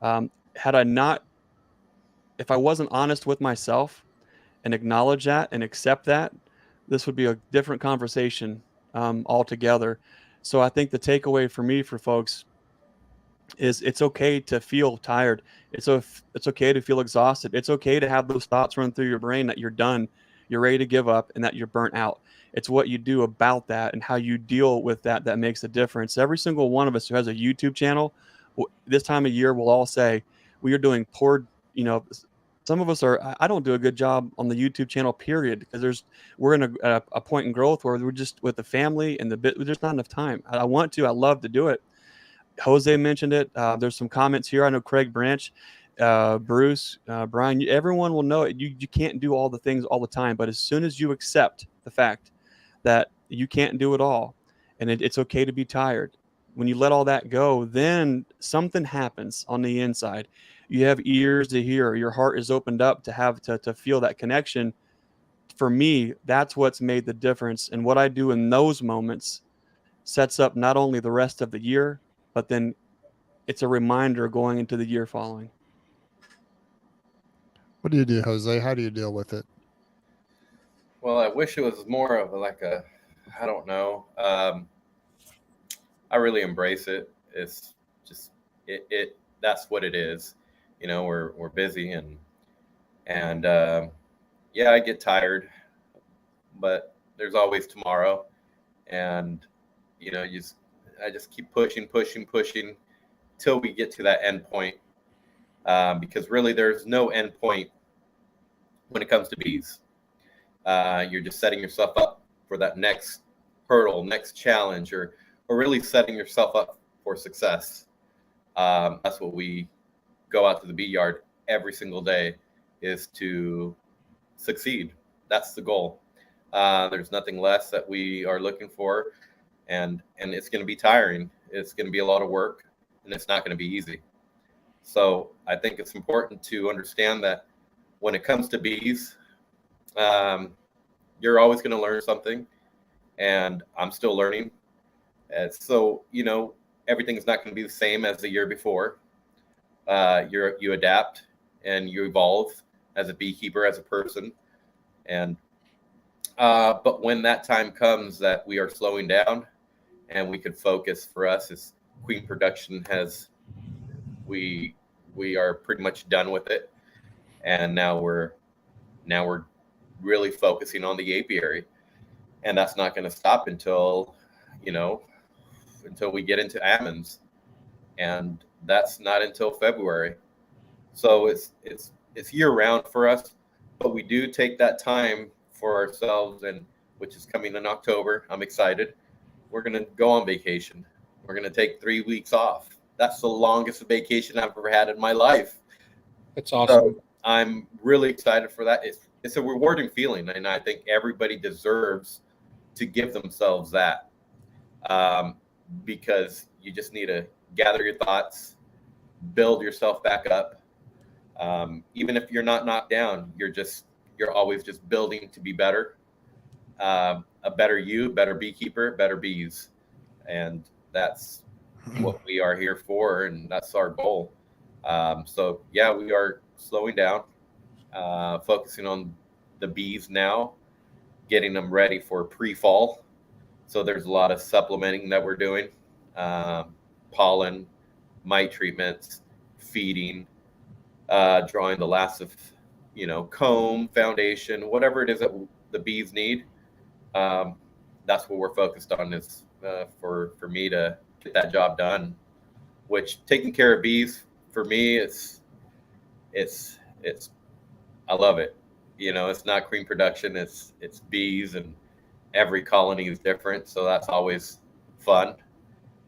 Had I not, if I wasn't honest with myself and acknowledge that and accept that, this would be a different conversation altogether. So I think the takeaway for me, for folks, is it's okay to feel tired. It's okay to feel exhausted. It's okay to have those thoughts run through your brain that you're done, you're ready to give up, and that you're burnt out. It's what you do about that and how you deal with that that makes a difference. Every single one of us who has a YouTube channel, this time of year, will all say we are doing poor. Some of us are. I don't do a good job on the YouTube channel, period, because we're in a point in growth where we're just with the family and there's not enough time. I love to do it. Jose mentioned it. There's some comments here. I know Craig Branch, Bruce, Brian, everyone will know it. You can't do all the things all the time, but as soon as you accept the fact that you can't do it all, and it's okay to be tired, when you let all that go, then something happens on the inside. You have ears to hear. Your heart is opened up to feel that connection. For me, that's what's made the difference. And what I do in those moments sets up not only the rest of the year, but then it's a reminder going into the year following. What do you do, Jose? How do you deal with it? Well, I wish it was more of I don't know. I really embrace it. It's just that's what it is. We're busy and yeah, I get tired, but there's always tomorrow. And I just keep pushing till we get to that end point, because really there's no end point when it comes to bees. You're just setting yourself up for that next hurdle, next challenge, or really setting yourself up for success. That's what we go out to the bee yard every single day, is to succeed. That's the goal. There's nothing less that we are looking for, and it's going to be tiring. It's going to be a lot of work, and it's not going to be easy. So I think it's important to understand that when it comes to bees, you're always going to learn something, and I'm still learning. So everything is not going to be the same as the year before. You adapt and you evolve as a beekeeper, as a person, and but when that time comes that we are slowing down and we can focus, for us, is queen production we are pretty much done with it, and now we're really focusing on the apiary, and that's not going to stop until we get into almonds, and that's not until February. So it's year round for us, but we do take that time for ourselves, and which is coming in October. I'm excited. We're going to go on vacation. We're going to take 3 weeks off. That's the longest vacation I've ever had in my life. It's awesome. So I'm really excited for that. It's a rewarding feeling, and I think everybody deserves to give themselves that, because you just need to gather your thoughts, build yourself back up. Even if you're not knocked down, you're always just building to be better, a better you, better beekeeper, better bees. And that's what we are here for, and that's our goal. So yeah, we are slowing down, focusing on the bees now, getting them ready for pre-fall. So there's a lot of supplementing that we're doing, pollen, mite treatments, feeding, drawing the last of comb, foundation, whatever it is that the bees need. That's what we're focused on, is for me to get that job done. Which, taking care of bees, for me, it's I love it. It's not queen production, it's bees, and every colony is different, so that's always fun.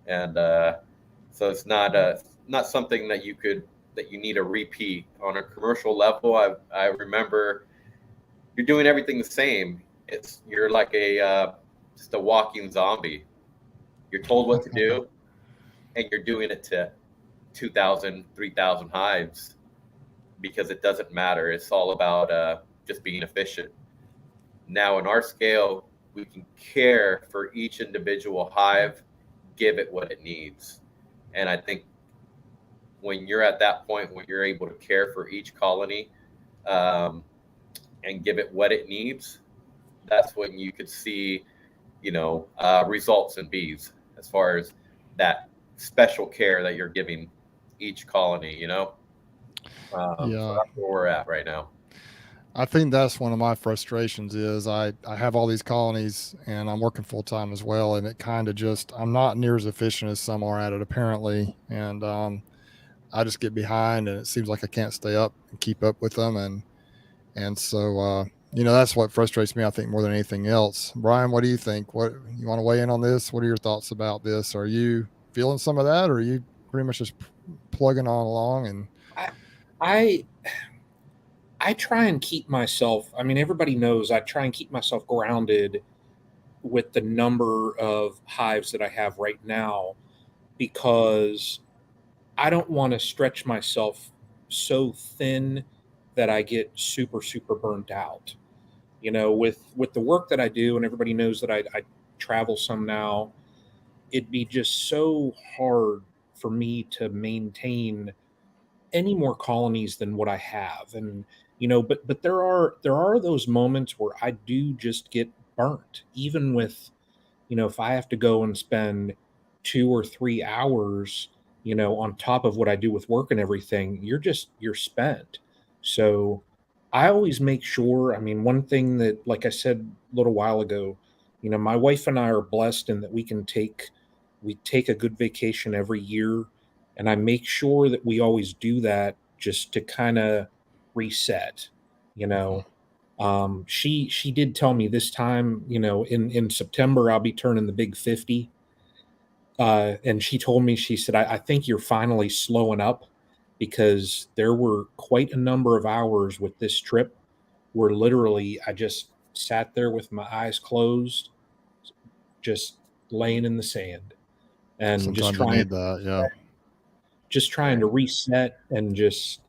And so it's not something that you need a repeat on a commercial level. I remember you're doing everything the same. You're like just a walking zombie. You're told what to do, and you're doing it to 2,000, 3,000 hives, because it doesn't matter. It's all about just being efficient. Now, in our scale, we can care for each individual hive, give it what it needs. And I think when you're at that point, when you're able to care for each colony, and give it what it needs, that's when you could see, results in bees, as far as that special care that you're giving each colony. So that's where we're at right now. I think that's one of my frustrations, is I have all these colonies and I'm working full time as well. And it kind of I'm not near as efficient as some are at it, apparently. And I just get behind, and it seems like I can't stay up and keep up with them. And so, that's what frustrates me, I think, more than anything else. Brian, what do you think? What, you want to weigh in on this? What are your thoughts about this? Are you feeling some of that, or are you pretty much just plugging on along? And I try and keep myself, everybody knows I try and keep myself grounded with the number of hives that I have right now, because I don't want to stretch myself so thin that I get super, super burnt out. With the work that I do, and everybody knows that I travel some now, it'd be just so hard for me to maintain any more colonies than what I have. And but there are those moments where I do just get burnt, even with if I have to go and spend 2 or 3 hours on top of what I do with work and everything, you're spent. So I always make sure, I mean, one thing that, like I said a little while ago, my wife and I are blessed in that we take a good vacation every year. And I make sure that we always do that just to kind of reset, you know. She did tell me this time, in September, I'll be turning the big 50. And she told me, she said, I think you're finally slowing up, because there were quite a number of hours with this trip where literally I just sat there with my eyes closed, just laying in the sand and Sometimes you need that. Yeah. just trying to reset and just,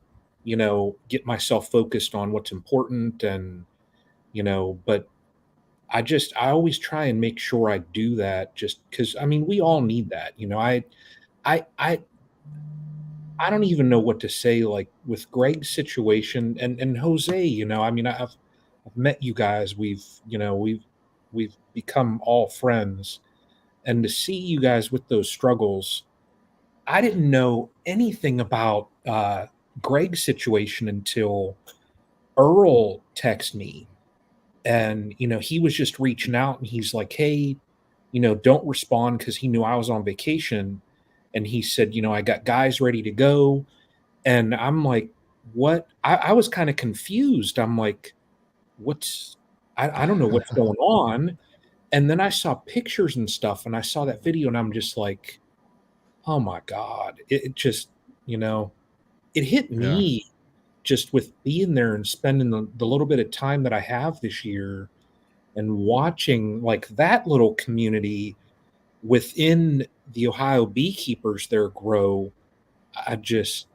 get myself focused on what's important. And, but I always try and make sure I do that, just because, I mean, we all need that. I, I, I don't even know what to say, like with Greg's situation and Jose, I mean, I've met you guys. We've become all friends, and to see you guys with those struggles, I didn't know anything about Greg's situation until Earl texted me. And he was just reaching out, and he's like, hey, don't respond, because he knew I was on vacation. And he said, I got guys ready to go. And I'm like, what? I was kind of confused. I'm like, I don't know what's going on. And then I saw pictures and stuff, and I saw that video, and I'm just like, oh my God. It just, it hit Yeah. me just with being there and spending the little bit of time that I have this year and watching like that little community within the Ohio beekeepers there grow. I just,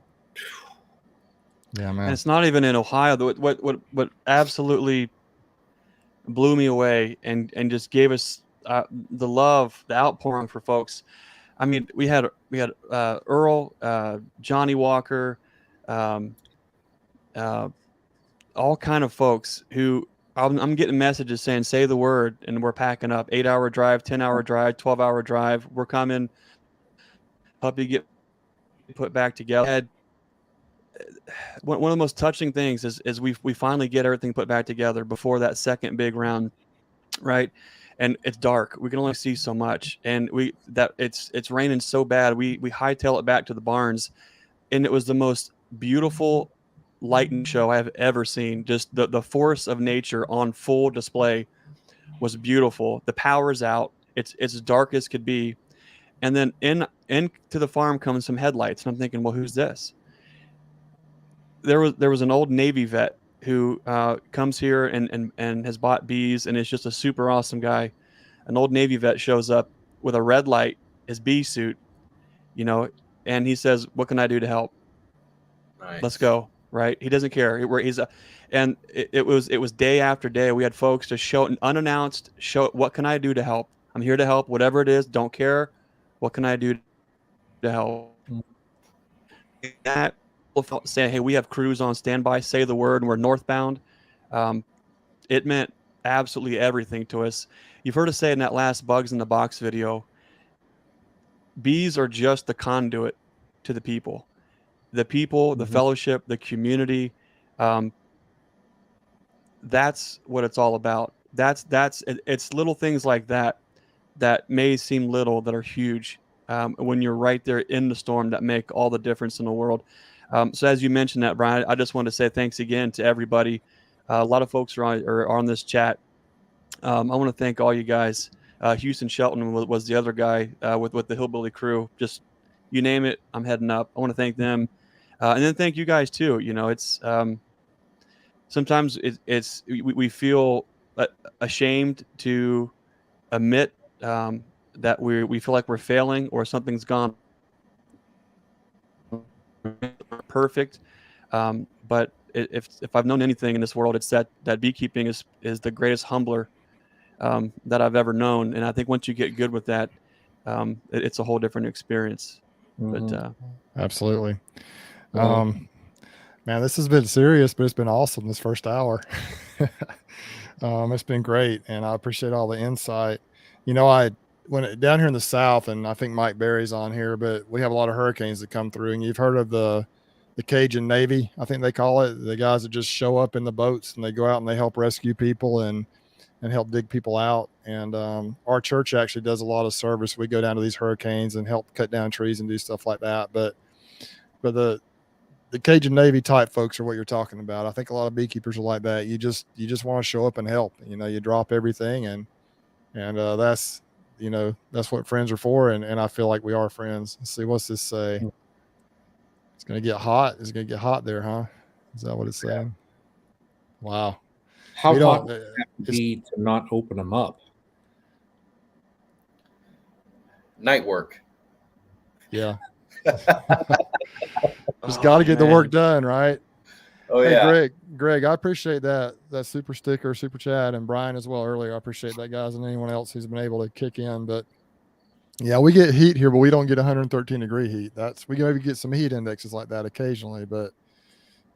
Yeah, And man. it's not even in Ohio. What absolutely blew me away and just gave us the love, the outpouring for folks. I mean, we had Earl, Johnny Walker, um, all kind of folks who I'm getting messages saying, say the word, and we're packing up. 8-hour drive, 10-hour drive, 12-hour drive. We're coming. Help you get put back together. And one of the most touching things is we finally get everything put back together before that second big round, right? And it's dark. We can only see so much, and it's raining so bad. We hightail it back to the barns, and it was the most beautiful lighting show I have ever seen. Just the force of nature on full display was beautiful. The power's out. It's as dark as could be, and then into the farm comes some headlights, and I'm thinking, well, who's this? There was an old Navy vet who comes here and has bought bees, and is just a super awesome guy. An old Navy vet shows up with a red light, his bee suit, and he says, "What can I do to help? Nice. Let's go." Right? He doesn't care. And it was day after day. We had folks just show unannounced. Show, what can I do to help? I'm here to help. Whatever it is, don't care. What can I do to help? That saying, "Hey, we have crews on standby. Say the word, and we're northbound." It meant absolutely everything to us. You've heard us say in that last Bugs in the Box video, bees are just the conduit to the people. The people, the fellowship, the community. That's what it's all about. It's little things like that may seem little, that are huge when you're right there in the storm, that make all the difference in the world. So as you mentioned that, Brian, I just want to say thanks again to everybody. A lot of folks are on this chat. I want to thank all you guys. Houston Shelton was the other guy with the Hillbilly Crew. Just you name it, I'm heading up. I want to thank them, and then thank you guys too. It's sometimes we feel ashamed to admit that we feel like we're failing, or something's gone perfect. But if I've known anything in this world, it's that beekeeping is the greatest humbler that I've ever known. And I think once you get good with that, it's a whole different experience. But Absolutely. Well- Man, this has been serious, but it's been awesome this first hour. It's been great, and I appreciate all the insight. down here in the South, and I think Mike Berry's on here, but we have a lot of hurricanes that come through, and you've heard of the Cajun Navy, I think they call it, the guys that just show up in the boats and they go out and they help rescue people and help dig people out. And our church actually does a lot of service. We go down to these hurricanes and help cut down trees and do stuff like that. But the Cajun Navy type folks are what you're talking about. I think a lot of beekeepers are like that. You just want to show up and help. You know, you drop everything, and that's, you know, that's what friends are for. And I feel like we are friends. Let's see, what's this say? It's gonna get hot. It's gonna get hot there, huh? Is that what it's saying? Wow. How hot would it have to be to not open them up? Night work. Yeah. Just got to get the work done, right? Oh, hey, yeah. Greg, I appreciate that super sticker, super chat, and Brian as well earlier. I appreciate that, guys, and anyone else who's been able to kick in. But yeah, we get heat here, but we don't get 113-degree heat. We maybe get some heat indexes like that occasionally, but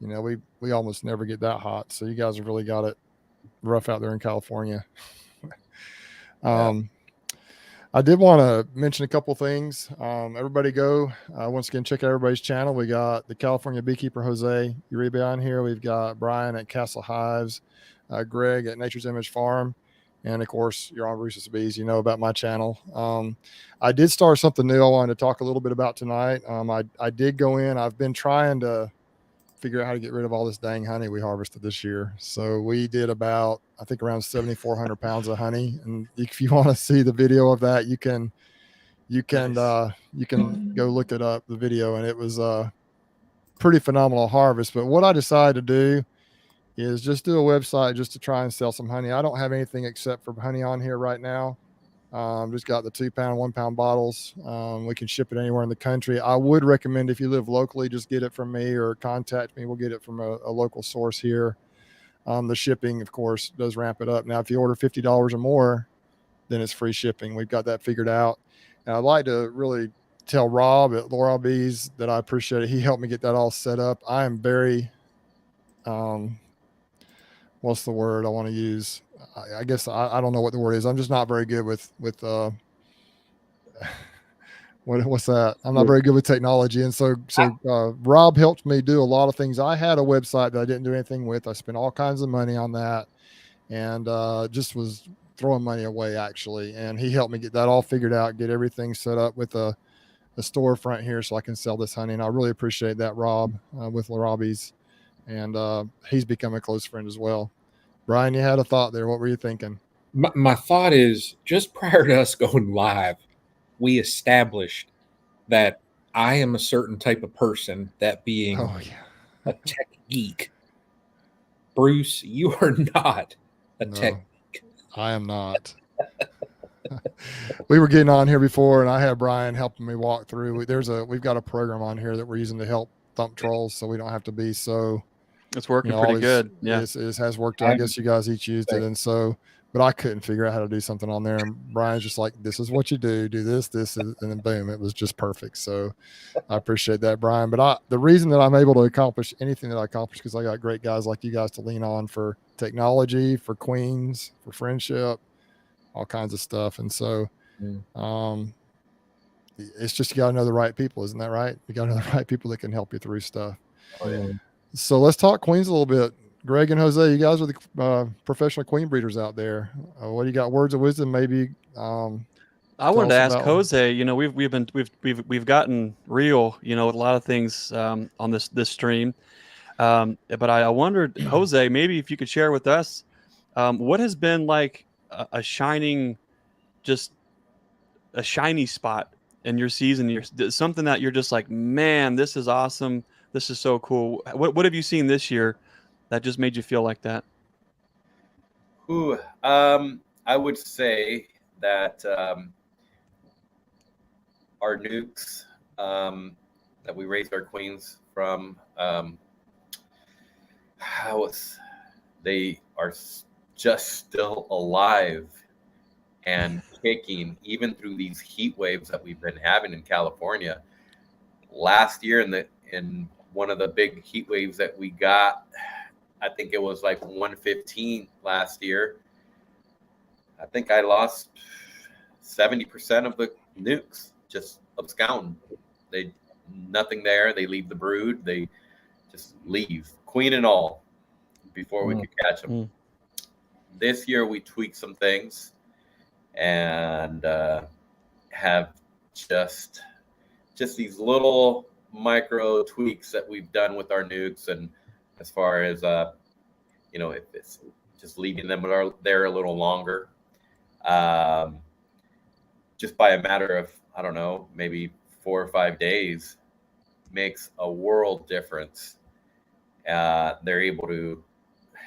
you know, we almost never get that hot. So you guys have really got it rough out there in California. I did want to mention a couple things. Everybody go once again, check out everybody's channel. We got the California Beekeeper Jose Uribe on here. We've got Brian at Castle Hives, Greg at Nature's Image Farm, and of course you're on brucesbees. You know about my channel. I did start something new I wanted to talk a little bit about tonight. I did go in. I've been trying to figure out how to get rid of all this dang honey we harvested this year. So we did about, I think, around 7,400 pounds of honey. And if you want to see the video of that, you can go look it up, the video, and it was a pretty phenomenal harvest. But what I decided to do is just do a website just to try and sell some honey. I don't have anything except for honey on here right now. Just got the 2-pound, 1-pound bottles. We can ship it anywhere in the country. I would recommend, if you live locally, just get it from me or contact me. We'll get it from a local source here. The shipping, of course, does ramp it up. Now, if you order $50 or more, then it's free shipping. We've got that figured out. And I'd like to really tell Rob at Laurel Bees that I appreciate it. He helped me get that all set up. I am very, what's the word I want to use? I guess I don't know what the word is. I'm just not very good with what's that? I'm not very good with technology. And so Rob helped me do a lot of things. I had a website that I didn't do anything with. I spent all kinds of money on that and just was throwing money away, actually. And he helped me get that all figured out, get everything set up with a storefront here so I can sell this honey. And I really appreciate that, Rob, with Larabi's. And he's become a close friend as well. Brian, you had a thought there. What were you thinking? My thought is, just prior to us going live, we established that I am a certain type of person, that being a tech geek. Bruce, you are not a tech geek. I am not. We were getting on here before, and I had Brian helping me walk through. We've got a program on here that we're using to help thump trolls, so we don't have to be so. It's working pretty good. Yeah, it has worked. I guess you guys each used it, and so, but I couldn't figure out how to do something on there. And Brian's just like, "This is what you do. Do this, and then boom, it was just perfect." So, I appreciate that, Brian. But the reason that I'm able to accomplish anything that I accomplish because I got great guys like you guys to lean on for technology, for queens, for friendship, all kinds of stuff. And so, it's just you got to know the right people, isn't that right? You got to know the right people that can help you through stuff. Oh, yeah. So let's talk queens a little bit. Greg and Jose, you guys are the professional queen breeders out there. What do you got? Words of wisdom, maybe? I wanted to ask Jose. You know, we've gotten real, you know, with a lot of things on this stream. But I wondered, Jose, maybe if you could share with us what has been like a shiny spot in your season, something that you're just like, man, this is awesome. This is so cool. What have you seen this year that just made you feel like that? I would say that our nukes that we raised our queens from, they are just still alive and kicking, even through these heat waves that we've been having in California. Last year, in one of the big heat waves that we got, I think it was like 115 last year. I think I lost 70% of the nukes just abscond. Nothing there. They leave the brood. They just leave, queen and all, before we could catch them. This year we tweaked some things and have just these little micro tweaks that we've done with our nukes, and as far as if it's just leaving them there a little longer, just by a matter of, I don't know, maybe 4 or 5 days, makes a world difference. They're able to,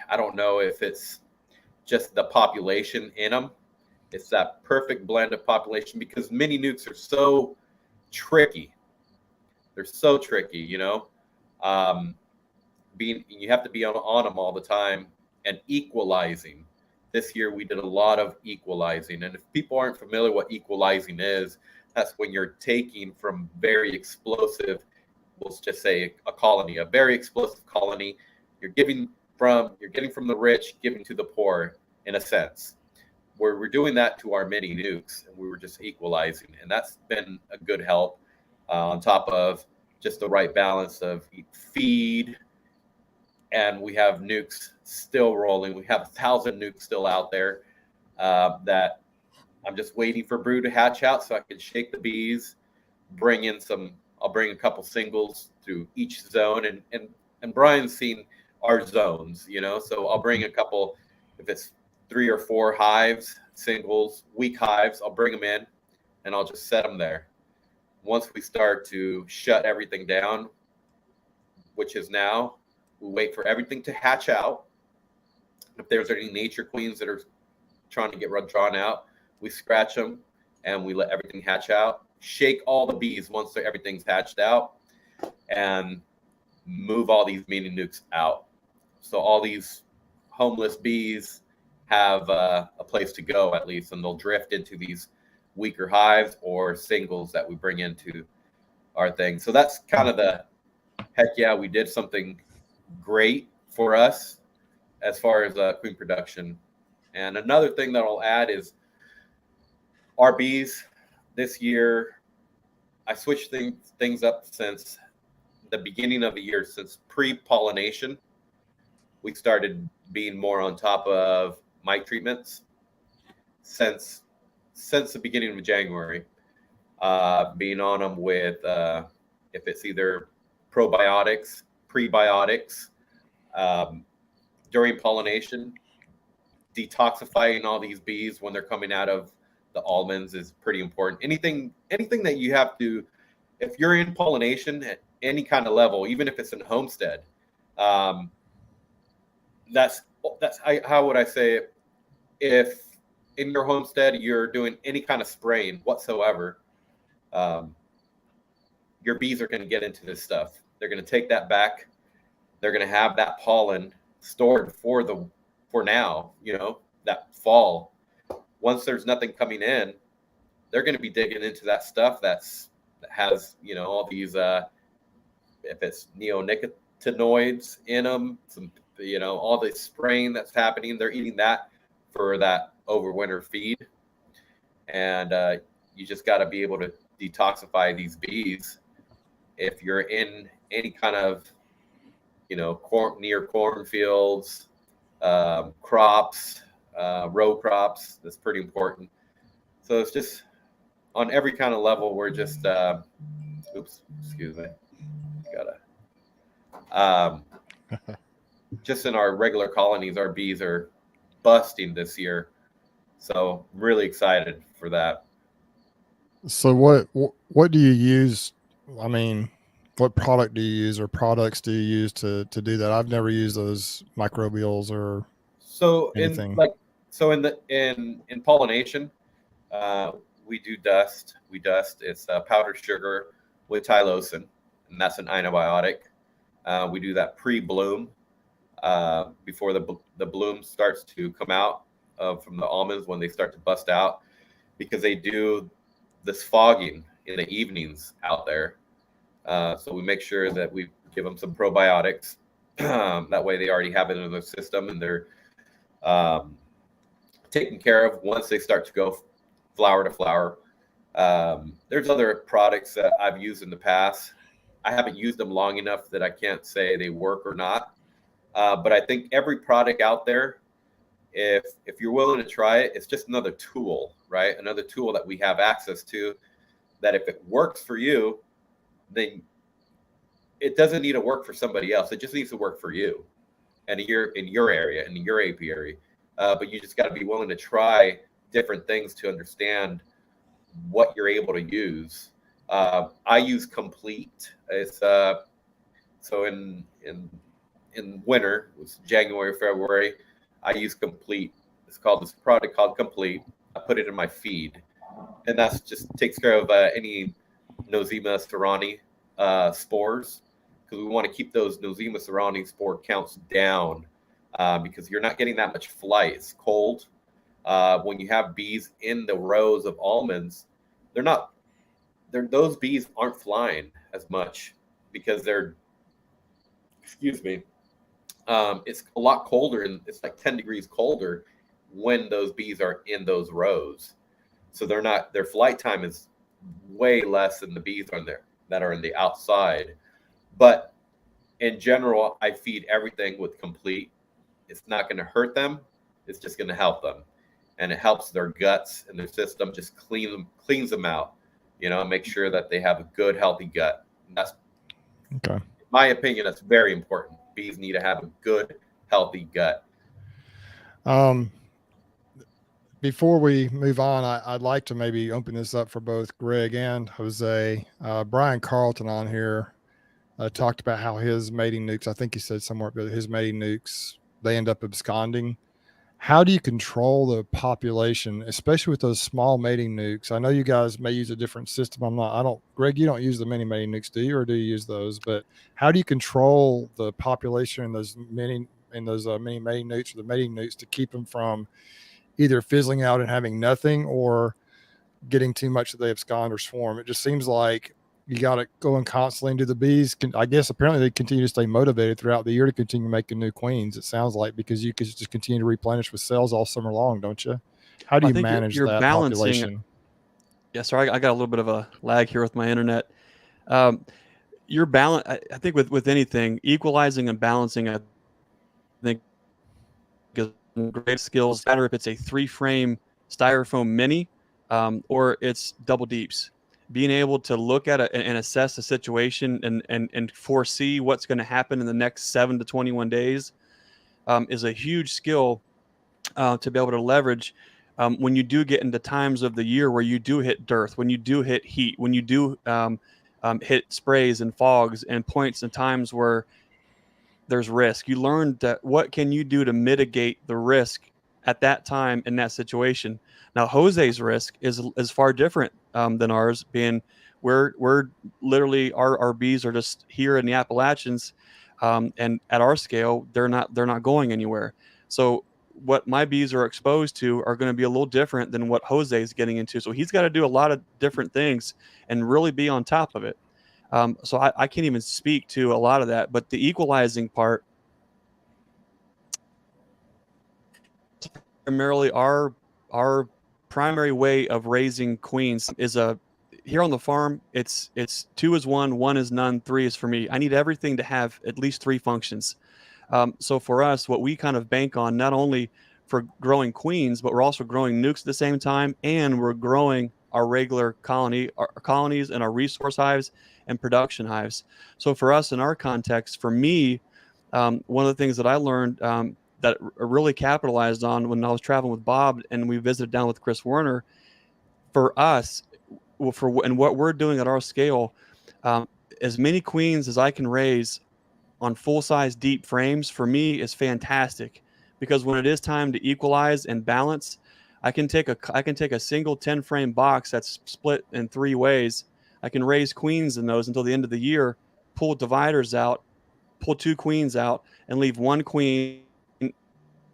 I don't know if it's just the population in them. It's that perfect blend of population, because mini nukes are so tricky. They're so tricky, you have to be on them all the time and equalizing. This year we did a lot of equalizing, and if people aren't familiar what equalizing is, that's when you're taking from very explosive, we'll just say a very explosive colony. You're getting from the rich, giving to the poor, in a sense. We're doing that to our mini nukes, and we were just equalizing, and that's been a good help, on top of just the right balance of feed. And we have nukes still rolling. We have 1,000 nukes still out there that I'm just waiting for brood to hatch out so I can shake the bees, I'll bring a couple singles through each zone, and Brian's seen our zones, so I'll bring a couple, if it's 3 or 4 hives, singles, weak hives, I'll bring them in and I'll just set them there. Once we start to shut everything down, which is now, we wait for everything to hatch out. If there's any nature queens that are trying to get drawn out, we scratch them and we let everything hatch out. Shake all the bees once everything's hatched out, and move all these mini nukes out. So all these homeless bees have a place to go, at least, and they'll drift into these weaker hives or singles that we bring into our thing. So that's kind of the heck yeah, we did something great for us as far as queen production. And another thing that I'll add is our bees this year, I switched things up since the beginning of the year. Since pre-pollination, we started being more on top of mite treatments since the beginning of January, being on them with if it's either probiotics, prebiotics, during pollination, detoxifying all these bees when they're coming out of the almonds is pretty important. Anything that you have to, if you're in pollination at any kind of level, even if it's in homestead, that's how would I say it? If in your homestead you're doing any kind of spraying whatsoever, your bees are going to get into this stuff. They're going to take that back. They're going to have that pollen stored for now, that fall. Once there's nothing coming in, they're going to be digging into that stuff that has, all these, if it's neonicotinoids in them, some, all the spraying that's happening, they're eating that for that overwinter feed. And you just got to be able to detoxify these bees. If you're in any kind of, near cornfields, crops, row crops, that's pretty important. So it's just on every kind of level, we're just, excuse me, just in our regular colonies, our bees are busting this year. So really excited for that. So what do you use? I mean, what product do you use, or products do you use to do that? I've never used those microbials or anything. In pollination, we do dust. We dust. It's powdered sugar with tylosin, and that's an antibiotic. We do that pre-bloom, before the bloom starts to come out from the almonds, when they start to bust out, because they do this fogging in the evenings out there. So we make sure that we give them some probiotics. That way they already have it in their system, and they're taken care of once they start to go flower to flower. There's other products that I've used in the past. I haven't used them long enough that I can't say they work or not. But I think every product out there, if you're willing to try it, it's just another tool, right? Another tool that we have access to, that if it works for you, then it doesn't need to work for somebody else. It just needs to work for you and in your area, in your apiary. But you just got to be willing to try different things to understand what you're able to use. I use Complete. It's so in winter, it was January, February, I use Complete. It's called this product called Complete. I put it in my feed, and that's just takes care of any Nosema ceranae spores, because we want to keep those Nosema ceranae spore counts down, because you're not getting that much flight. It's cold. When you have bees in the rows of almonds, those bees aren't flying as much because it's a lot colder, and it's like 10 degrees colder when those bees are in those rows. So their flight time is way less than the bees that are in the outside. But in general, I feed everything with Complete. It's not going to hurt them. It's just going to help them. And it helps their guts and their system, just cleans them out, make sure that they have a good, healthy gut. And that's, Okay. in my opinion, that's very important. Bees need to have a good, healthy gut. Before we move on, I'd like to maybe open this up for both Greg and Jose. Brian Carlton on here talked about how his mating nukes, I think he said somewhere, but his mating nukes, they end up absconding. How do you control the population, especially with those small mating nukes? I know you guys may use a different system. Greg, you don't use the mini mating nukes, do you, or do you use those? But how do you control the population in those mini mating nukes, or the mating nukes, to keep them from either fizzling out and having nothing, or getting too much that they abscond or swarm? It just seems like you got to go and constantly do the bees. I guess apparently they continue to stay motivated throughout the year to continue making new queens. It sounds like, because you could just continue to replenish with cells all summer long, don't you? How do you manage you're that balancing population? Yeah, sorry, I got a little bit of a lag here with my internet. You're I think with anything, equalizing and balancing, I think, is great skills. No matter if it's a 3-frame styrofoam mini, or it's double deeps. Being able to look at it and assess the situation and foresee what's going to happen in the next 7 to 21 days is a huge skill to be able to leverage when you do get into times of the year where you do hit dearth, when you do hit heat, when you do hit sprays and fogs and points and times where there's risk. You learn that what can you do to mitigate the risk at that time in that situation. Now, Jose's risk is far different than ours, being we're literally our bees are just here in the Appalachians, and at our scale, they're not going anywhere. So what my bees are exposed to are going to be a little different than what Jose is getting into. So he's got to do a lot of different things and really be on top of it. So I can't even speak to a lot of that, but the equalizing part, primarily our primary way of raising queens is here on the farm. It's 2 is 1 is none, 3 is for me. I need everything to have at least 3 functions. So for us, what we kind of bank on, not only for growing queens, but we're also growing nukes at the same time, and we're growing our regular colonies and our resource hives and production hives. So for us, in our context, for me, one of the things that I learned that really capitalized on when I was traveling with Bob and we visited down with Chris Werner, for us, and what we're doing at our scale, as many queens as I can raise on full-size deep frames, for me, is fantastic, because when it is time to equalize and balance, I can take a single 10-frame box that's split in 3 ways. I can raise queens in those until the end of the year, pull dividers out, pull 2 queens out, and leave 1 queen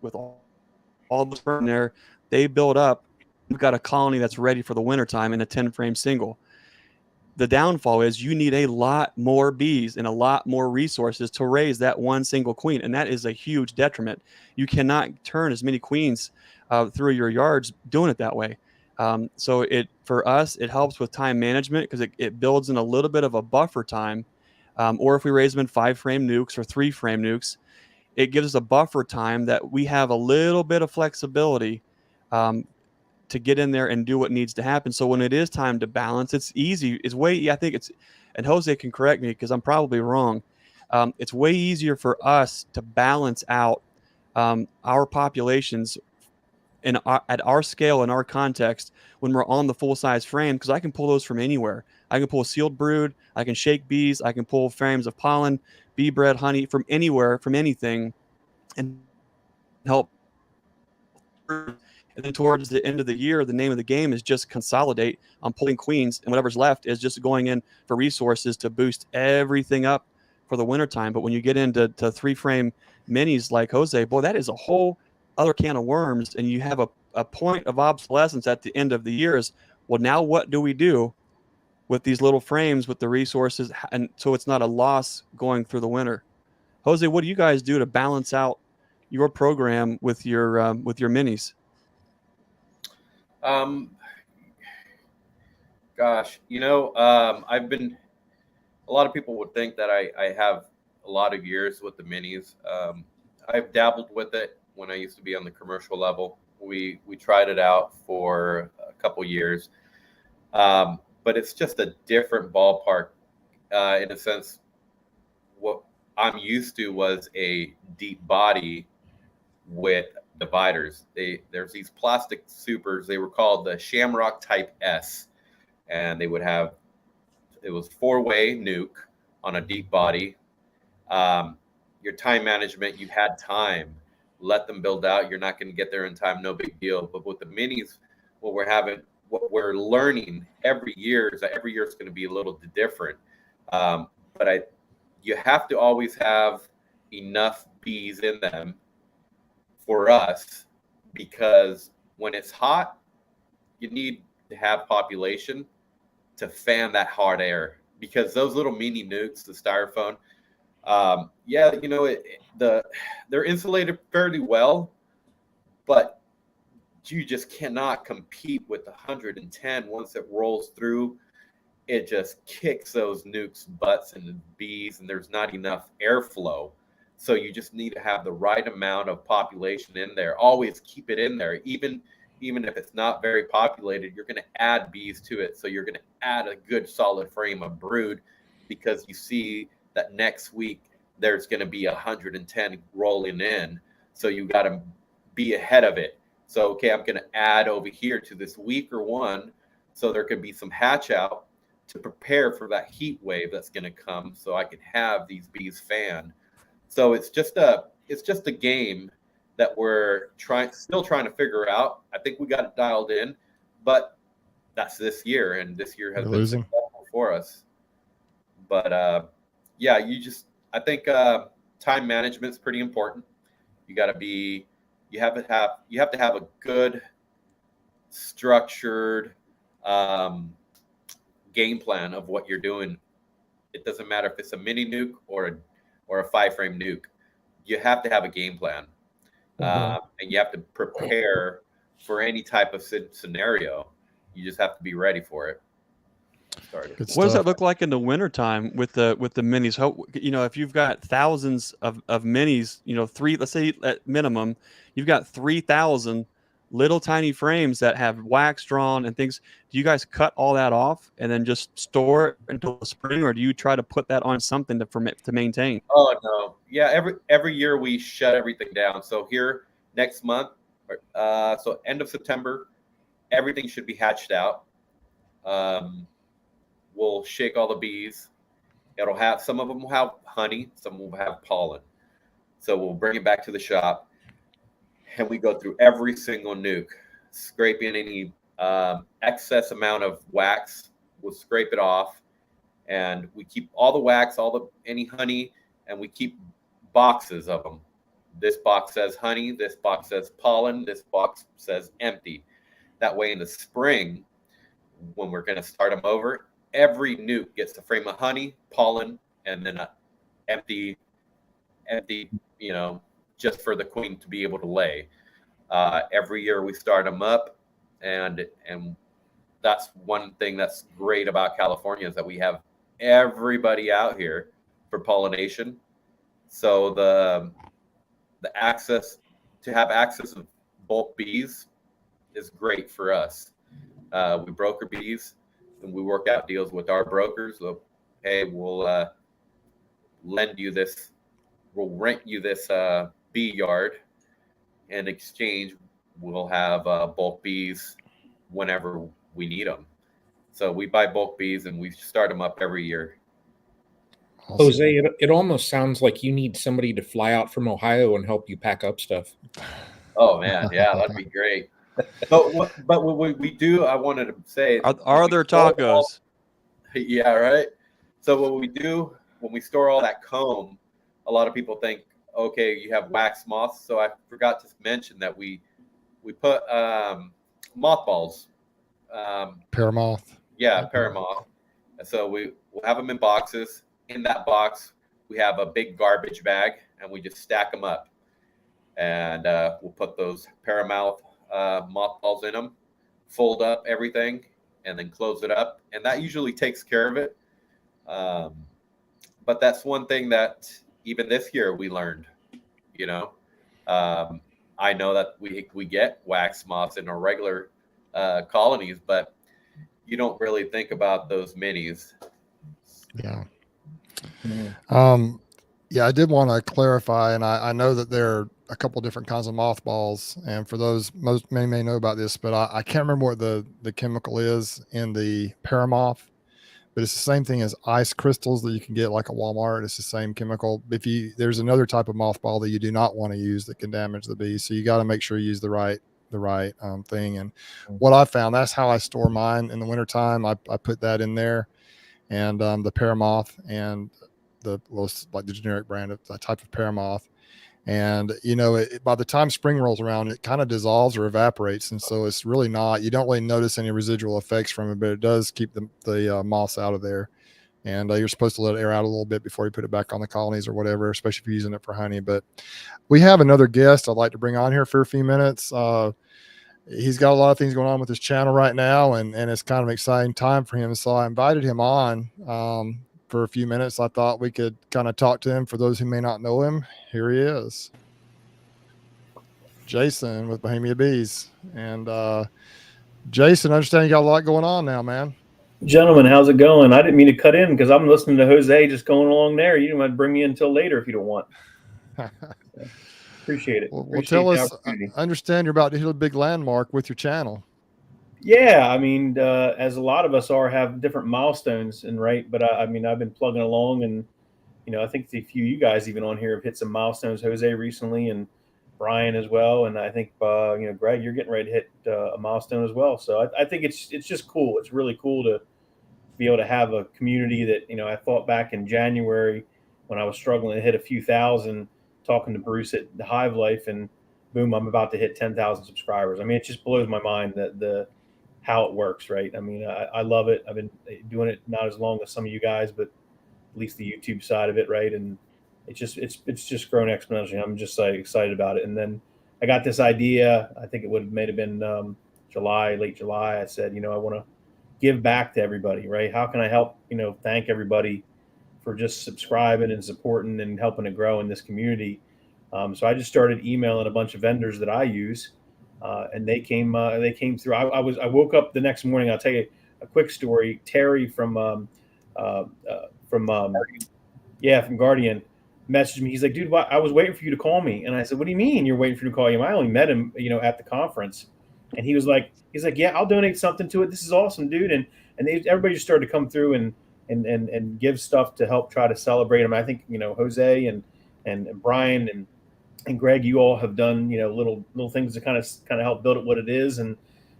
with all the sperm there. They build up. We've got a colony that's ready for the wintertime in a 10-frame single. The downfall is you need a lot more bees and a lot more resources to raise that 1 single queen, and that is a huge detriment. You cannot turn as many queens through your yards doing it that way. So for us, it helps with time management because it builds in a little bit of a buffer time. Or if we raise them in 5-frame nukes or 3-frame nukes, it gives us a buffer time that we have a little bit of flexibility to get in there and do what needs to happen. So when it is time to balance, it's easy. It's way, I think it's, and Jose can correct me because I'm probably wrong. It's way easier for us to balance out our populations at our scale and our context when we're on the full size frame, because I can pull those from anywhere. I can pull sealed brood, I can shake bees, I can pull frames of pollen, bee bread, honey from anywhere, from anything, and help. And then towards the end of the year, the name of the game is just consolidate on pulling queens, and whatever's left is just going in for resources to boost everything up for the wintertime. But when you get into 3-frame minis like Jose, boy, that is a whole other can of worms. And you have a point of obsolescence at the end of the years. Well, now what do we do with these little frames with the resources? And so it's not a loss going through the winter. Jose, what do you guys do to balance out your program with your minis? Gosh, I've been. A lot of people would think that I have a lot of years with the minis. I've dabbled with it when I used to be on the commercial level. We tried it out for a couple years, but it's just a different ballpark in a sense. What I'm used to was a deep body with dividers. There's these plastic supers. They were called the Shamrock Type S, and it was 4-way nuke on a deep body. Your time management, you had time. Let them build out. You're not going to get there in time, no big deal. But with the minis, what we're learning every year is that every year it's going to be a little different. But you have to always have enough bees in them for us, because when it's hot, you need to have population to fan that hot air, because those little mini nukes, the styrofoam, they're insulated fairly well, but you just cannot compete with 110 once it rolls through. It just kicks those nukes butts and the bees, and there's not enough airflow. So you just need to have the right amount of population in there. Always keep it in there, even if it's not very populated. You're going to add bees to it, so you're going to add a good solid frame of brood, because you see that next week there's going to be 110 rolling in, so you got to be ahead of it. So okay, I'm going to add over here to this weaker one, so there can be some hatch out to prepare for that heat wave that's going to come, so I can have these bees fan. So it's just a game that we're still trying to figure out. I think we got it dialed in, but that's this year, and this year has been successful for us. But I think time management is pretty important. You have to have a good structured game plan of what you're doing. It doesn't matter if it's a mini nuke or a 5-frame nuke. You have to have a game plan. And you have to prepare for any type of scenario. You just have to be ready for it. What does that look like in the wintertime with the minis? How, if you've got thousands of minis, let's say at minimum, you've got 3,000 little tiny frames that have wax drawn and things. Do you guys cut all that off and then just store it until the spring, or do you try to put that on something to maintain? Oh no, yeah. Every year we shut everything down. So here next month, so end of September, everything should be hatched out. We'll shake all the bees. Some of them will have honey, some will have pollen. So we'll bring it back to the shop, and we go through every single nuke, scraping any excess amount of wax. We'll scrape it off, and we keep all the wax, any honey, and we keep boxes of them. This box says honey, this box says pollen, this box says empty. That way in the spring, when we're going to start them over, every nuke gets a frame of honey, pollen, and then an empty, just for the queen to be able to lay. Every year we start them up, and that's one thing that's great about California is that we have everybody out here for pollination. So the access to have access to bulk bees is great for us. We broker bees, and we work out deals with our brokers. So, hey, we'll lend you this, we'll rent you this bee yard. In exchange, we'll have bulk bees whenever we need them. So we buy bulk bees and we start them up every year. Awesome. Jose, it almost sounds like you need somebody to fly out from Ohio and help you pack up stuff. Oh man, yeah, that'd be great. But what we do, I wanted to say, Are there tacos? Yeah, right. So what we do when we store all that comb, a lot of people think, okay, you have wax moths. So I forgot to mention that we put mothballs. Paramoth. Yeah, paramoth. And so we'll have them in boxes. In that box, we have a big garbage bag, and we just stack them up. And we'll put those paramouth mothballs in them, fold up everything, and then close it up. And that usually takes care of it. But that's one thing that even this year we learned, you know. I know that we get wax moths in our regular colonies, but you don't really think about those minis. Yeah. Yeah, I did want to clarify, and I know that there are a couple different kinds of mothballs, and for those, many may know about this, but I can't remember what the chemical is in the paramoth, but it's the same thing as ice crystals that you can get like at Walmart. It's the same chemical. There's another type of mothball that you do not want to use that can damage the bees, so you got to make sure you use the right thing. And what I found, that's how I store mine in the wintertime. I put that in there, and the paramoth and like the generic brand of that type of paramoth. And you know, by the time spring rolls around, it kind of dissolves or evaporates, and so it's really not, you don't really notice any residual effects from it, but it does keep the moths out of there. And you're supposed to let it air out a little bit before you put it back on the colonies or whatever, especially if you're using it for honey. But we have another guest I'd like to bring on here for a few minutes. He's got a lot of things going on with his channel right now, and it's kind of an exciting time for him. So I invited him on for a few minutes. I thought we could kind of talk to him. For those who may not know him, here he is, Jason with Bohemia Bees. And Jason, I understand you got a lot going on now, man. Gentlemen, how's it going? I didn't mean to cut in because I'm listening to Jose just going along there. You might bring me in until later if you don't want. Appreciate it. Well, tell us, I understand you're about to hit a big landmark with your channel. Yeah, I mean, as a lot of us have different milestones, and right. But I mean, I've been plugging along, and you know, I think a few of you guys even on here have hit some milestones. Jose recently, and Brian as well, and I think you know, Greg, you're getting ready to hit a milestone as well. So I think it's just cool. It's really cool to be able to have a community that, you know, I thought back in January when I was struggling to hit a few thousand, talking to Bruce at the Hive Life, and boom, I'm about to hit 10,000 subscribers. I mean, it just blows my mind that how it works, right? I mean, I love it. I've been doing it not as long as some of you guys, but at least the YouTube side of it, right? And it's just grown exponentially. I'm just like excited about it. And then I got this idea. I think it may have been late July. I said, you know, I want to give back to everybody, right? How can I help, you know, thank everybody for just subscribing and supporting and helping it grow in this community. So I just started emailing a bunch of vendors that I use, and they came through. I woke up the next morning. I'll tell you a quick story. Terry from Guardian messaged me. He's like, dude, I was waiting for you to call me. And I said, what do you mean you're waiting for me to call you? I only met him, you know, at the conference. And he's like, yeah, I'll donate something to it. This is awesome, dude. And everybody just started to come through and give stuff to help try to celebrate him. I think, you know, Jose and Brian and Greg, you all have done, you know, little things to kind of help build it what it is, and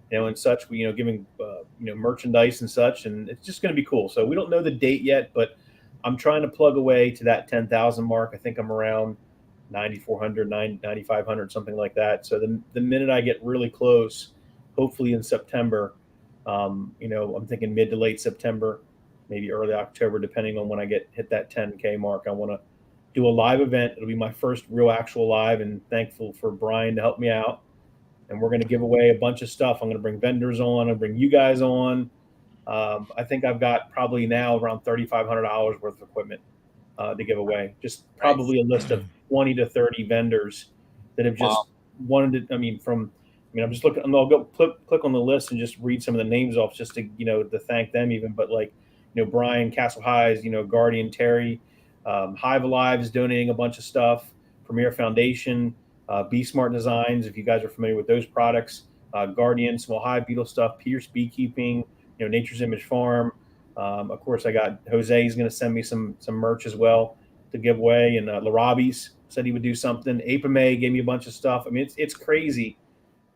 you know, and such. We, you know, giving you know, merchandise and such, and it's just going to be cool. So we don't know the date yet, but I'm trying to plug away to that 10,000 mark. I think I'm around 9,400, 9,500, something like that. So the minute I get really close, hopefully in September, you know, I'm thinking mid to late September, maybe early October, depending on when I hit that 10K mark. I want to do a live event. It'll be my first real actual live, and thankful for Brian to help me out. and we're going to give away a bunch of stuff. I'm going to bring vendors on. I'll bring you guys on. I think I've got probably now around $3,500 worth of equipment to give away. Just probably a list of 20 to 30 vendors that have just wanted to. I'm just looking. I'll go click on the list and just read some of the names off, just to to thank them even. But like Brian Castle Highs, Guardian Terry, Hive Life is donating a bunch of stuff. Premier Foundation, Be Smart Designs, if you guys are familiar with those products. Guardian, Small Hive Beetle stuff. Pierce Beekeeping, Nature's Image Farm. Of course, I got Jose is going to send me some merch as well to give away, and Larabi's said he would do something. Apame gave me a bunch of stuff. I mean, it's crazy.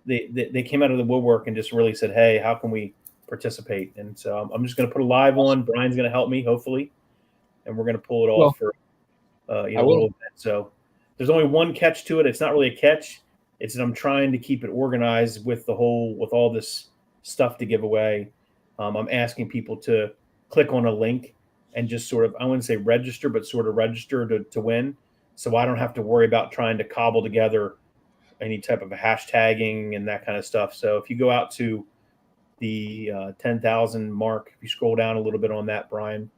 They came out of the woodwork and just really said, "Hey, how can we participate?" And so I'm just going to put a live on. Brian's going to help me, hopefully, and we're going to pull it off for a little bit. So there's only one catch to it. It's not really a catch. It's that I'm trying to keep it organized with all this stuff to give away. I'm asking people to click on a link and just sort of, I wouldn't say register, but sort of register to win. So I don't have to worry about trying to cobble together any type of a hashtagging and that kind of stuff. So if you go out to the 10,000 mark, if you scroll down a little bit on that, Brian.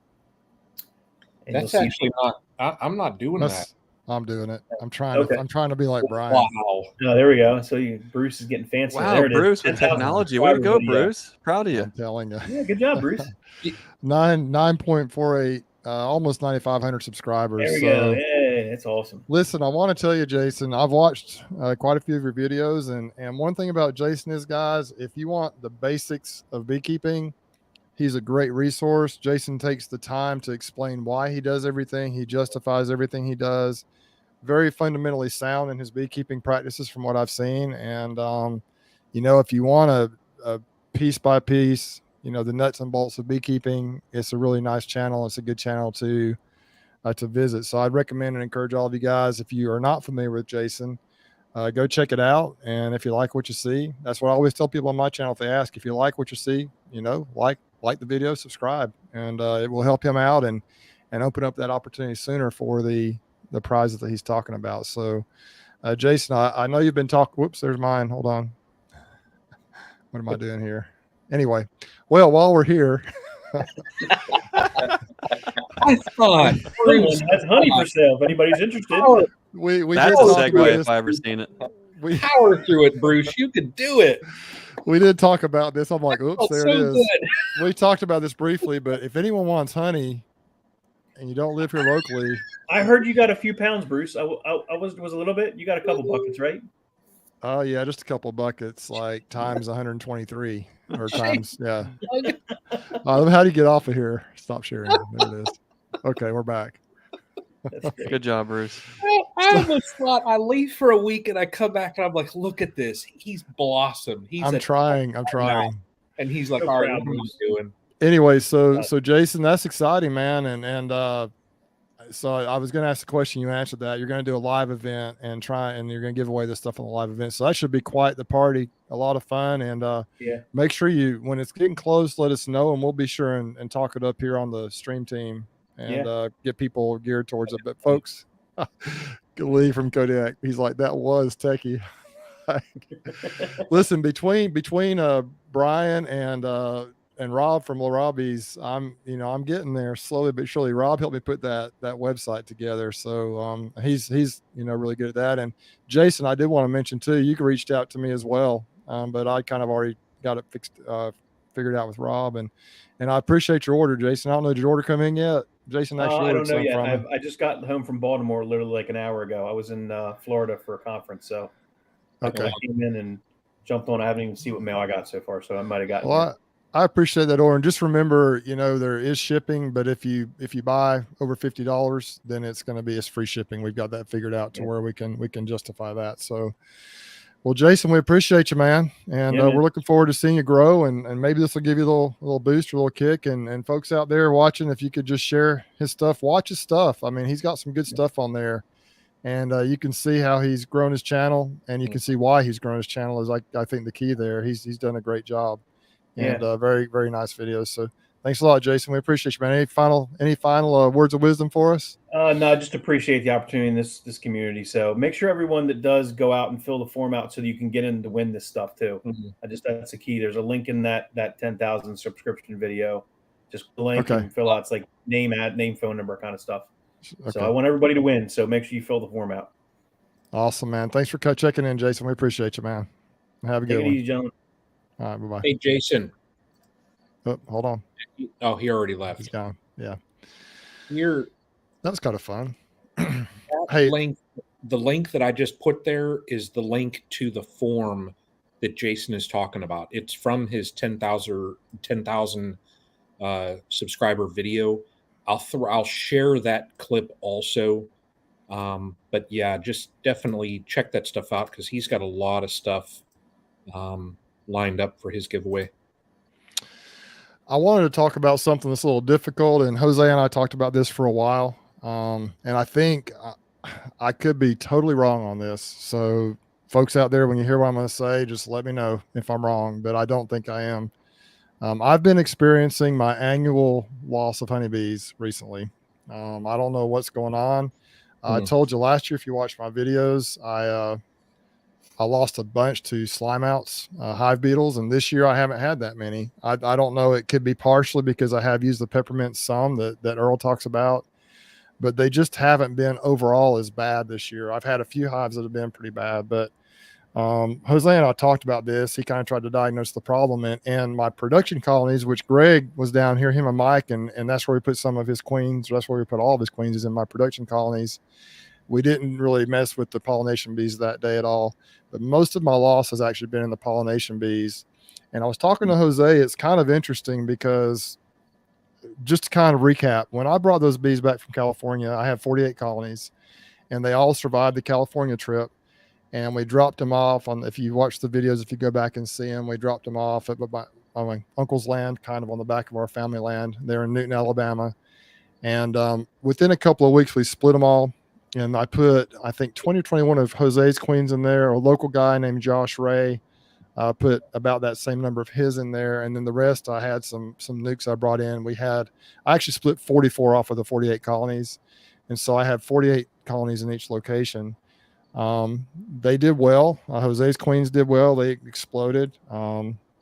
That's actually not, I'm not doing that. I'm doing it. I'm trying to be like Brian. Wow. Oh, there we go. So Bruce is getting fancy. Wow, there it Bruce is. with technology. Way to go, Bruce. Proud of you. I'm telling you. Yeah, good job, Bruce. 9.48, almost 9,500 subscribers. There we go. Yeah, that's awesome. Listen, I want to tell you, Jason, I've watched quite a few of your videos, and one thing about Jason is, guys, if you want the basics of beekeeping, he's a great resource. Jason takes the time to explain why he does everything. He justifies everything he does. Very fundamentally sound in his beekeeping practices from what I've seen. And, if you want a piece by piece, the nuts and bolts of beekeeping, it's a really nice channel. It's a good channel to visit. So I'd recommend and encourage all of you guys, if you are not familiar with Jason, go check it out. And if you like what you see, that's what I always tell people on my channel. If they ask, if you like what you see, like the video, subscribe, and it will help him out and open up that opportunity sooner for the prizes that he's talking about. So, Jason, I know you've been talking. Whoops, there's mine. Hold on. What am I doing here? Anyway, well, while we're here, I thought that's honey for sale. If anybody's interested, we that's did a talk segue about if this. I ever seen it. We power through it, Bruce. You could do it. We did talk about this. I'm like, oops, Felt there so it is. good. We talked about this briefly, but if anyone wants honey and you don't live here locally, I heard you got a few pounds, Bruce. I was a little bit. You got a couple buckets, right? oh yeah, just a couple buckets, like times 123 or times, yeah. How do you get off of here? Stop sharing. There it is. Okay, we're back. Good job, Bruce. I almost thought I leave for a week and I come back and I'm like, look at this. He's blossomed. I'm trying. And he's like, So all right, proud, what are you Bruce. doing? Anyway, so Jason, that's exciting, man. And so I was going to ask the question, you answered that. You're going to do a live event and you're going to give away this stuff on the live event. So that should be quite the party, a lot of fun. And make sure when it's getting close, let us know, and we'll be sure and talk it up here on the stream team and get people geared towards it. But folks, Lee from Kodiak, he's like, that was techie. Listen, between Brian and Rob from Larabi's, I'm getting there slowly but surely. Rob helped me put that website together, so he's really good at that. And Jason, I did want to mention too, you reached out to me as well, but I kind of already got it figured out with Rob, and I appreciate your order, Jason. I don't know, did your order come in yet? Jason actually I don't know ordered some yet. from I just got home from Baltimore literally like an hour ago. I was in Florida for a conference, so okay. I came in and jumped on. I haven't even seen what mail I got so far, so I might have gotten. Well, I appreciate that order. And just remember, there is shipping, but if you buy over $50, then it's going to be free shipping. We've got that figured out to where we can justify that. So, well, Jason, we appreciate you, man. And we're looking forward to seeing you grow, and maybe this will give you a little boost or a little kick. And folks out there watching, if you could just share his stuff, watch his stuff. I mean, he's got some good stuff on there, and you can see how he's grown his channel, and you can see why he's grown his channel is I think the key there. He's done a great job. And very, very nice videos. So thanks a lot, Jason. We appreciate you, man. Any final words of wisdom for us? No, just appreciate the opportunity in this community. So make sure everyone that does go out and fill the form out so that you can get in to win this stuff too. That's the key. There's a link in that 10,000 subscription video. Just the link and fill out. It's like name, phone number kind of stuff. So I want everybody to win. So make sure you fill the form out. Awesome, man. Thanks for checking in, Jason. We appreciate you, man. Have a good one. Take it easy, gentlemen. All right, bye-bye. Hey, Jason. Oh, hold on. Oh, he already left. He's gone. Yeah. That was kind of fun. Hey, the link that I just put there is the link to the form that Jason is talking about. It's from his 10,000 subscriber video. I'll share that clip also. But yeah, just definitely check that stuff out because he's got a lot of stuff lined up for his giveaway. I wanted to talk about something that's a little difficult, and Jose and I talked about this for a while. And I think I could be totally wrong on this. So folks out there, when you hear what I'm going to say, just let me know if I'm wrong, but I don't think I am. I've been experiencing my annual loss of honeybees recently. I don't know what's going on. I told you last year, if you watched my videos, I lost a bunch to slime outs, hive beetles, and this year I haven't had that many. I don't know. It could be partially because I have used the peppermint some that Earl talks about, but they just haven't been overall as bad this year. I've had a few hives that have been pretty bad, but Jose and I talked about this. He kind of tried to diagnose the problem, and my production colonies, which Greg was down here, him and Mike, and that's where we put some of his queens. That's where we put all of his queens, is in my production colonies. We didn't really mess with the pollination bees that day at all, but most of my loss has actually been in the pollination bees. And I was talking to Jose. It's kind of interesting because, just to kind of recap, when I brought those bees back from California, I had 48 colonies, and they all survived the California trip. And we dropped them off on, if you watch the videos, if you go back and see them, we dropped them off at my uncle's land, kind of on the back of our family land there in Newton, Alabama. And within a couple of weeks, we split them all. And I put, I think, 20 or 21 of Jose's queens in there. A local guy named Josh Ray put about that same number of his in there. And then the rest, I had some nukes I brought in. I actually split 44 off of the 48 colonies. And so I had 48 colonies in each location. They did well. Jose's queens did well. They exploded.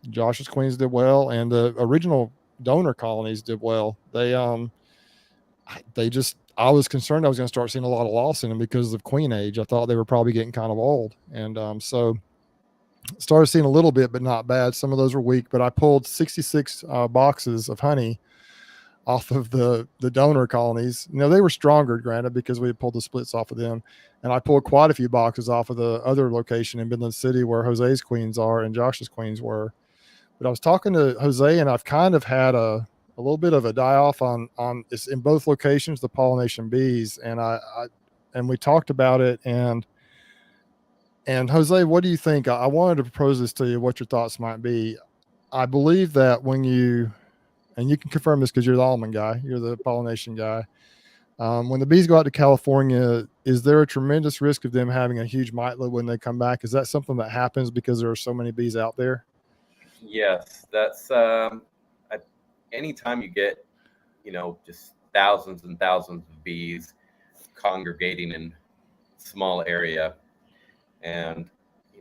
Josh's queens did well. And the original donor colonies did well. I was concerned I was going to start seeing a lot of loss in them because of queen age. I thought they were probably getting kind of old. And so started seeing a little bit, but not bad. Some of those were weak, but I pulled 66 boxes of honey off of the donor colonies. They were stronger, granted, because we had pulled the splits off of them. And I pulled quite a few boxes off of the other location in Midland City where Jose's queens are and Josh's queens were. But I was talking to Jose, and I've kind of had a little bit of a die off on it's in both locations, the pollination bees. And we talked about it, and Jose, what do you think? I wanted to propose this to you, what your thoughts might be. I believe that when and you can confirm this because you're the almond guy, you're the pollination guy. When the bees go out to California, is there a tremendous risk of them having a huge mite load when they come back? Is that something that happens because there are so many bees out there? Yes, that's anytime you get, just thousands and thousands of bees congregating in a small area, and,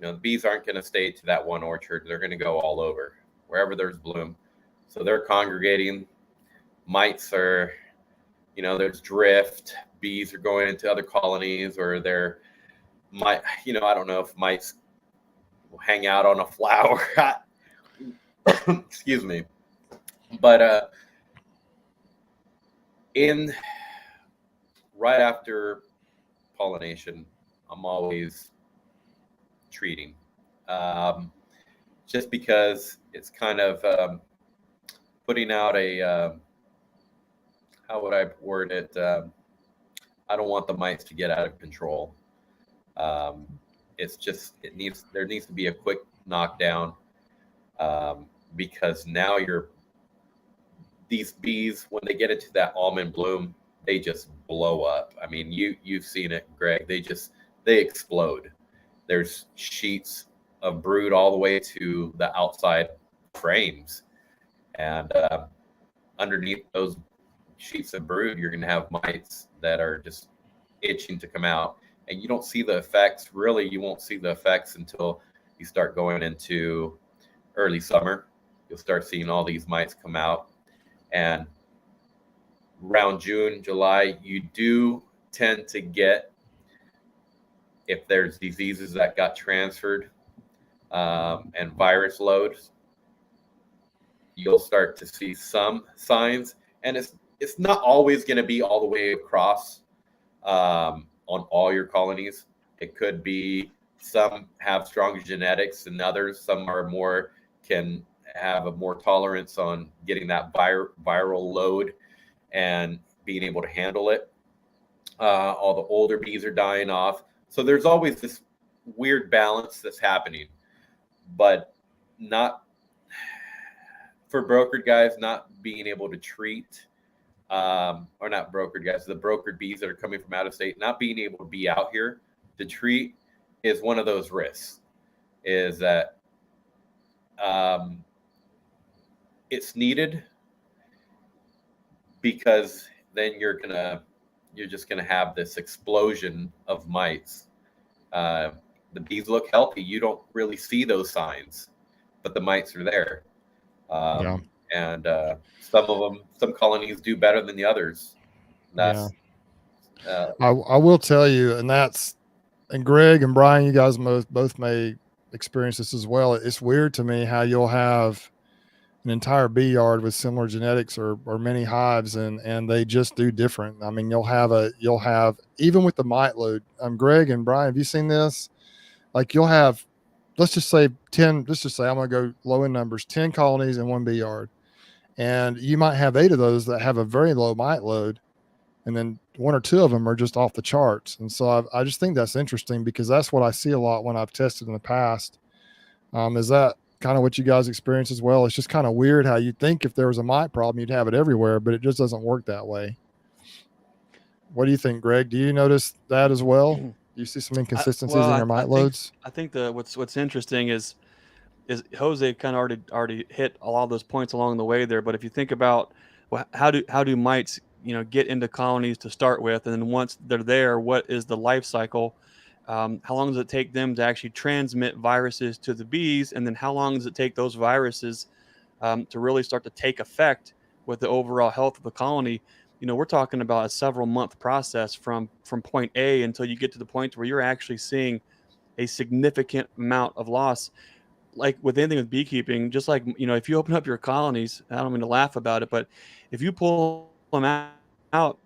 the bees aren't going to stay to that one orchard. They're going to go all over, wherever there's bloom. So they're congregating. Mites are, there's drift. Bees are going into other colonies, or they're, I don't know if mites will hang out on a flower. Excuse me. But right after pollination, I'm always treating, just because it's kind of putting out a how would I word it? I don't want the mites to get out of control. It's just there needs to be a quick knockdown, because now these bees, when they get into that almond bloom, they just blow up. I mean, you've seen it, Greg. They explode. There's sheets of brood all the way to the outside frames, and underneath those sheets of brood, you're going to have mites that are just itching to come out. And you don't see the effects. Really, you won't see the effects until you start going into early summer. You'll start seeing all these mites come out. And around June, July, you do tend to get, if there's diseases that got transferred and virus loads, you'll start to see some signs. And it's not always going to be all the way across on all your colonies. It could be some have stronger genetics than others. Some are more, can have a more tolerance on getting that viral load and being able to handle it. All the older bees are dying off. So there's always this weird balance that's happening, but not for brokered guys, not being able to treat, or not brokered guys, the brokered bees that are coming from out of state, not being able to be out here to treat is one of those risks. Is that it's needed, because then you're just gonna have this explosion of mites. The bees look healthy. You don't really see those signs, but the mites are there. And some colonies do better than the others. That's I will tell you, and Greg and Brian, you guys both may experience this as well. It's weird to me how you'll have an entire bee yard with similar genetics or many hives, and they just do different. I mean, you'll have even with the mite load. Greg and Brian, have you seen this? Like you'll have, let's just say 10. Let's just say I'm going to go low in numbers, 10 colonies in one bee yard, and you might have 8 of those that have a very low mite load, and then 1 or 2 of them are just off the charts. And so I just think that's interesting, because that's what I see a lot when I've tested in the past. Is that kind of what you guys experience as well? It's just kind of weird how you think if there was a mite problem, you'd have it everywhere, but it just doesn't work that way. What do you think, Greg? Do you notice that as well? Do you see some inconsistencies in your mite loads? I think what's interesting is Jose kind of already hit a lot of those points along the way there. But if you think about how do mites get into colonies to start with, and then once they're there, what is the life cycle? How long does it take them to actually transmit viruses to the bees? And then how long does it take those viruses to really start to take effect with the overall health of the colony? We're talking about a several month process from point A until you get to the point where you're actually seeing a significant amount of loss. Like with anything with beekeeping, just like, if you open up your colonies, I don't mean to laugh about it, but if you pull them out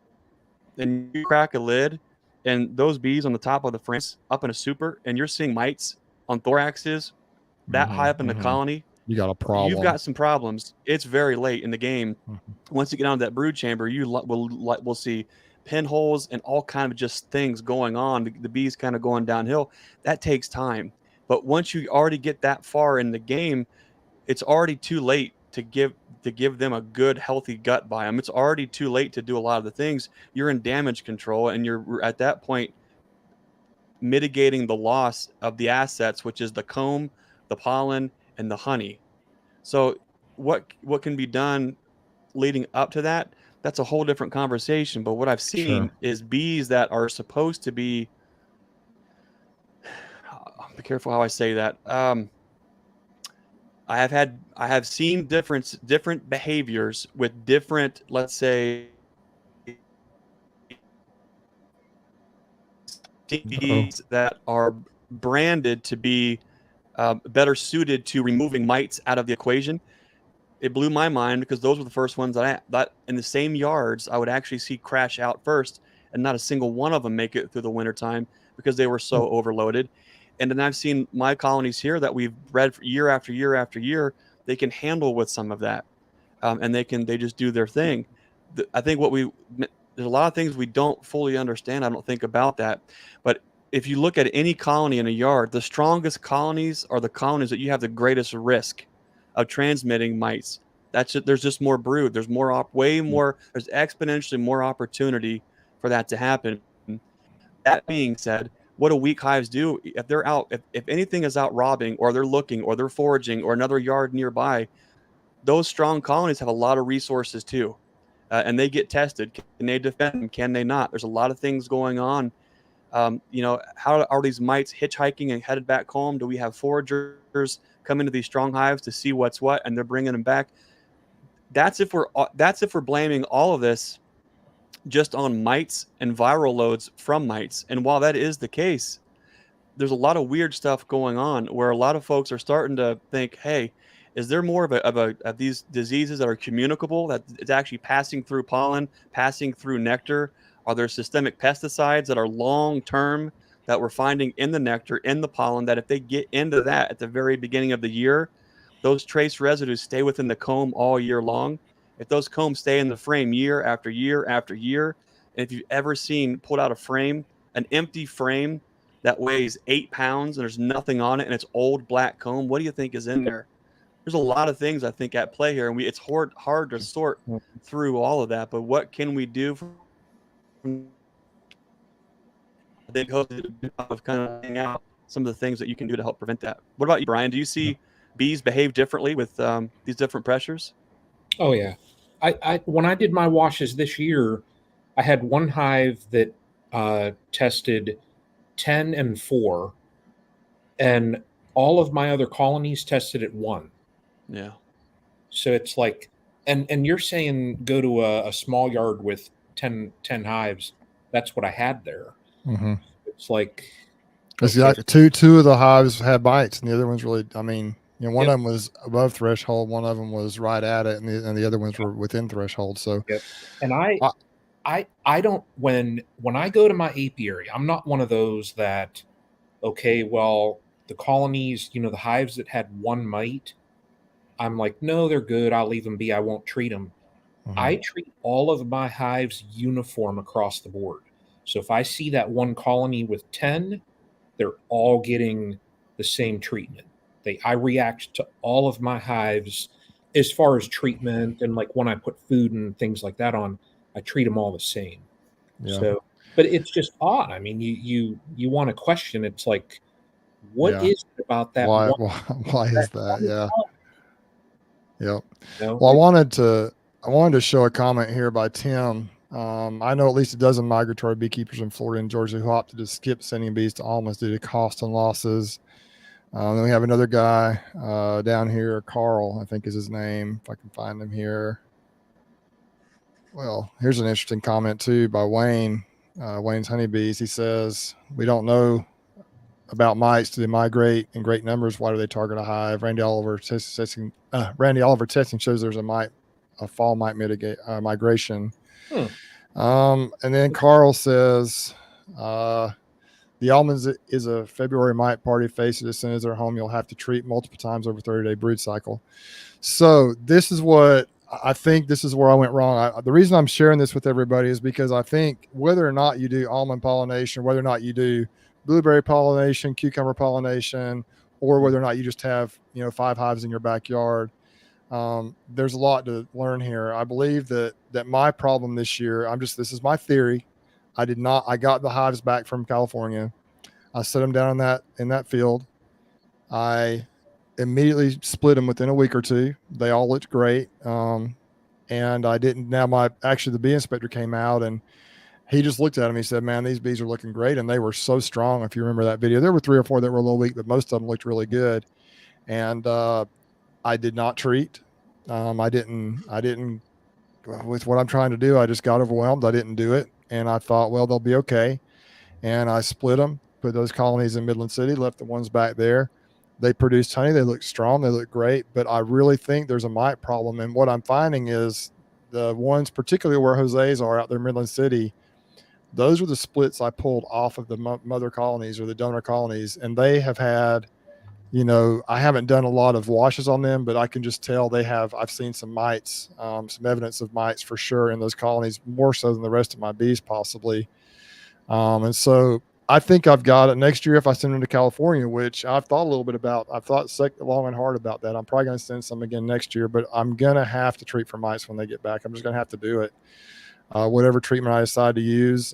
and you crack a lid, and those bees on the top of the frames up in a super, and you're seeing mites on thoraxes that high up in the colony, you got a problem. You've got some problems. It's very late in the game. Once you get down to that brood chamber, you will see pinholes and all kind of just things going on. The bees kind of going downhill. That takes time. But once you already get that far in the game, it's already too late to give them a good, healthy gut biome. It's already too late to do a lot of the things. You're in damage control, and you're at that point mitigating the loss of the assets, which is the comb, the pollen, and the honey. So what can be done leading up to that? That's a whole different conversation. But what I've seen is bees that are supposed to be, be careful how I say that. I have seen different behaviors with different, let's say, bees that are branded to be better suited to removing mites out of the equation. It blew my mind, because those were the first ones that in the same yards I would actually see crash out first, and not a single one of them make it through the wintertime because they were so overloaded. And then I've seen my colonies here that we've bred for year after year after year. They can handle with some of that, and they just do their thing. I think there's a lot of things we don't fully understand, I don't think, about that. But if you look at any colony in a yard, the strongest colonies are the colonies that you have the greatest risk of transmitting mites. There's just more brood. There's there's exponentially more opportunity for that to happen. That being said, what do weak hives do? If they're out, if anything is out robbing, or they're looking, or they're foraging, or another yard nearby, those strong colonies have a lot of resources too. and they get tested. Can they defend them? Can they not? There's a lot of things going on. You know, how are these mites hitchhiking and headed back home? Do we have foragers come into these strong hives to see what's what, and they're bringing them back? That's if we're blaming all of this just on mites and viral loads from mites. And while that is the case, there's a lot of weird stuff going on where a lot of folks are starting to think, hey, is there more of these diseases that are communicable, that it's actually passing through pollen, passing through nectar? Are there systemic pesticides that are long term that we're finding in the nectar, in the pollen, that if they get into that at the very beginning of the year, those trace residues stay within the comb all year long? If those combs stay in the frame year after year after year, and if you've ever seen pulled out a frame, an empty frame that weighs 8 pounds and there's nothing on it and it's old black comb, what do you think is in there? There's a lot of things I think at play here, and it's hard to sort through all of that. But what can we do? I think Jose did a good job of kind of laying out some of the things that you can do to help prevent that. What about you, Brian? Do you see bees behave differently with these different pressures? Oh yeah, I when I did my washes this year, I had one hive that tested 10 and 4, and all of my other colonies tested at 1. Yeah. So it's like, and you're saying go to a small yard with 10 hives. That's what I had there. Mm-hmm. It's like, it's okay. like two of the hives had bites, and the other one's really, I mean, you know, one of them was above threshold, one of them was right at it, and the other ones were within threshold. So, and I don't, when I go to my apiary, I'm not one of those that, okay, well, the colonies, you know, the hives that had 1 mite, I'm like, no, they're good. I'll leave them be. I won't treat them. mm-hmm. I treat all of my hives uniform across the board. So if I see that one colony with 10, they're all getting the same treatment. I react to all of my hives as far as treatment, and like when I put food and things like that on, I treat them all the same. Yeah. So, but it's just odd. I mean, you want to question. It's like, what is it about that? Why is that? Yeah. Yep. No, well, I wanted to show a comment here by Tim. I know at least a dozen migratory beekeepers in Florida and Georgia who opted to skip sending bees to almonds due to cost and losses. Then we have another guy down here, Carl, I think is his name, if I can find him here. Well, here's an interesting comment too by Wayne, Wayne's Honeybees. He says, we don't know about mites. Do they migrate in great numbers? Why do they target a hive? Randy Oliver testing shows there's a fall mite migration. And then Carl says, the almonds is a February mite party. Face it, as soon as they're home, you'll have to treat multiple times over 30-day brood cycle. So this is what I think. This is where I went wrong. The reason I'm sharing this with everybody is because I think whether or not you do almond pollination, whether or not you do blueberry pollination, cucumber pollination, or whether or not you just have, 5 hives in your backyard, there's a lot to learn here. I believe that my problem this year, this is my theory. I got the hives back from California. I set them down in that field. I immediately split them within a week or two. They all looked great. And I didn't, the bee inspector came out and he just looked at them. He said, man, these bees are looking great. And they were so strong. If you remember that video, there were 3 or 4 that were a little weak, but most of them looked really good. And, I did not treat. I didn't, with what I'm trying to do, I just got overwhelmed. I didn't do it. And I thought, well, they'll be okay. And I split them, put those colonies in Midland City, left the ones back there. They produced honey. They look strong. They look great. But I really think there's a mite problem. And what I'm finding is the ones, particularly where Jose's are out there in Midland City, those are the splits I pulled off of the mother colonies or the donor colonies. And they have had, I haven't done a lot of washes on them, but I can just tell I've seen some mites, some evidence of mites for sure in those colonies, more so than the rest of my bees possibly. And so I think I've got it next year if I send them to California, which I've thought a little bit about. I've thought long and hard about that. I'm probably going to send some again next year, but I'm going to have to treat for mites when they get back. I'm just going to have to do it. Whatever treatment I decide to use,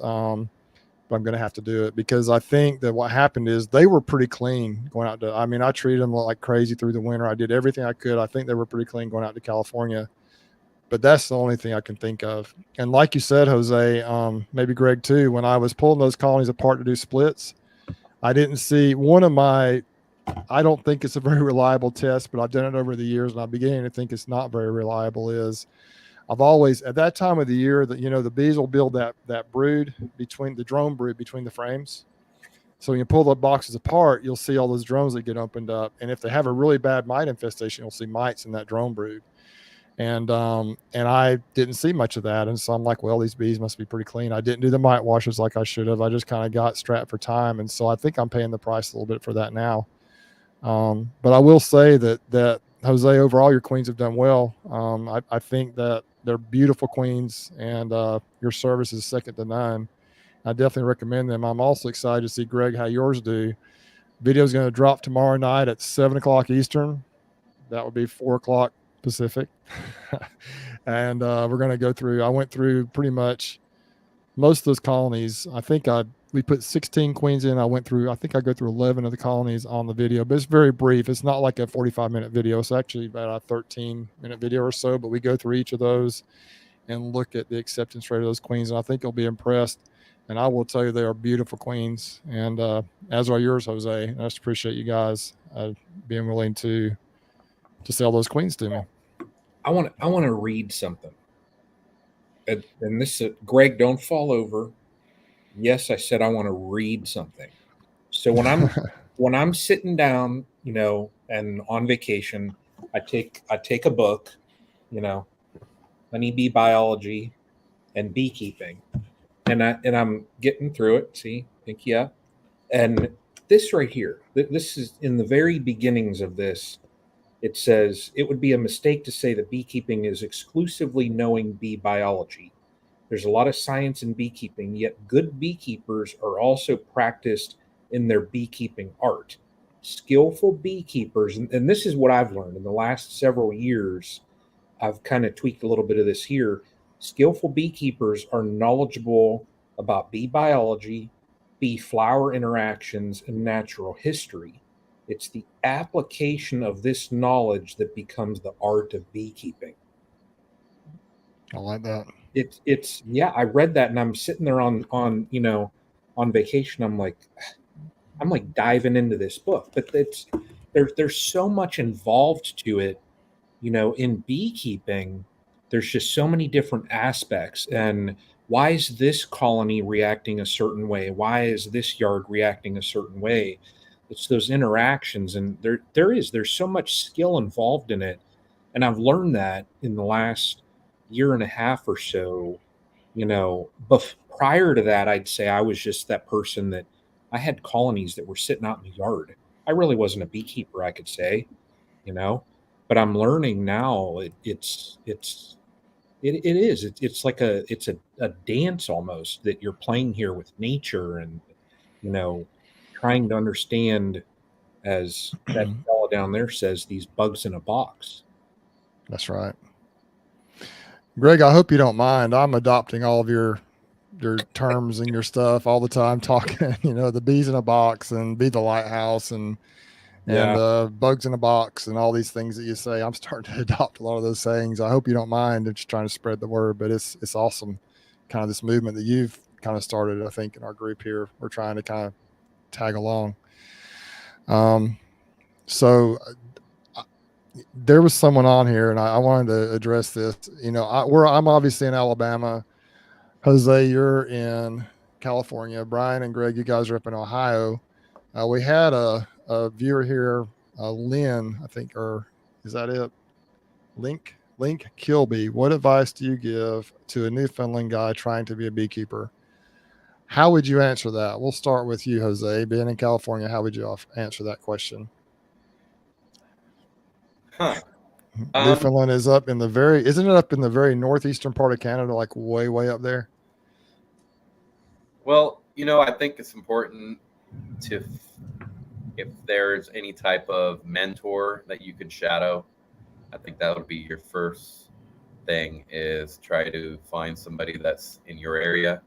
but I'm going to have to do it because I think that what happened is they were pretty clean going out I treated them like crazy through the winter. I did everything I could. I think they were pretty clean going out to California. but that's the only thing I can think of. And like you said, Jose, maybe Greg too, when I was pulling those colonies apart to do splits, I didn't see one of my, I don't think it's a very reliable test, but I've done it over the years and I'm beginning to think it's not very reliable, is I've always, at that time of the year, that, you know, the bees will build that brood between the drone brood between the frames. So when you pull the boxes apart, you'll see all those drones that get opened up. And if they have a really bad mite infestation, you'll see mites in that drone brood. And I didn't see much of that. And so I'm like, well, these bees must be pretty clean. I didn't do the mite washes like I should have. I just kind of got strapped for time. And so I think I'm paying the price a little bit for that now. But I will say that Jose, overall, your queens have done well. I think that they're beautiful queens, and your service is second to none. I definitely recommend them. I'm also excited to see, Greg, how yours do. Video is going to drop tomorrow night at 7 o'clock Eastern. That would be 4 o'clock Pacific. And we're going to go through, I went through pretty much most of those colonies. I think we put 16 queens in. I think I go through 11 of the colonies on the video, but it's very brief. It's not like a 45-minute video. It's actually about a 13-minute video or so, but we go through each of those and look at the acceptance rate of those queens. And I think you'll be impressed. And I will tell you, they are beautiful queens, and as are yours, Jose. I just appreciate you guys being willing to sell those queens to me. I want to read something, and this Greg, don't fall over. Yes, I said I want to read something. So when I'm sitting down, you know, and on vacation, I take a book, you know, honeybee biology and beekeeping. And I'm getting through it. See, think yeah. And this right here, this is in the very beginnings of this. It says it would be a mistake to say that beekeeping is exclusively knowing bee biology. There's a lot of science in beekeeping, yet good beekeepers are also practiced in their beekeeping art. Skillful beekeepers, and this is what I've learned in the last several years. I've kind of tweaked a little bit of this here. Skillful beekeepers are knowledgeable about bee biology, bee flower interactions, and natural history. It's the application of this knowledge that becomes the art of beekeeping. I like that. It's yeah, I read that and I'm sitting there on you know, on vacation. I'm like diving into this book, but there's so much involved to it, you know, in beekeeping. There's just so many different aspects. And why is this colony reacting a certain way? Why is this yard reacting a certain way? It's those interactions, and there's so much skill involved in it. And I've learned that in the last year and a half or so, you know. But prior to that, I'd say I was just that person that I had colonies that were sitting out in the yard. I really wasn't a beekeeper, I could say, you know. But I'm learning now. It's like a dance almost that you're playing here with nature, and you know, trying to understand, as that fellow down there says, these bugs in a box. That's right. Greg, I hope you don't mind. I'm adopting all of your terms and your stuff all the time, talking, you know, the bees in a box and be the lighthouse and bugs in a box and all these things that you say. I'm starting to adopt a lot of those sayings. I hope you don't mind. I'm just trying to spread the word, but it's awesome. Kind of this movement that you've kind of started, I think, in our group here. We're trying to kind of tag along. So there was someone on here, and I wanted to address this. You know, I'm obviously in Alabama. Jose, you're in California. Brian and Greg, you guys are up in Ohio. We had a viewer here, Lynn, I think, or is that it? Link Kilby. What advice do you give to a Newfoundland guy trying to be a beekeeper? How would you answer that? We'll start with you, Jose. Being in California, how would you answer that question? Newfoundland is up in the isn't it up in the very northeastern part of Canada, like way, way up there? Well, you know, I think it's important to, if there's any type of mentor that you could shadow, I think that would be your first thing, is try to find somebody that's in your area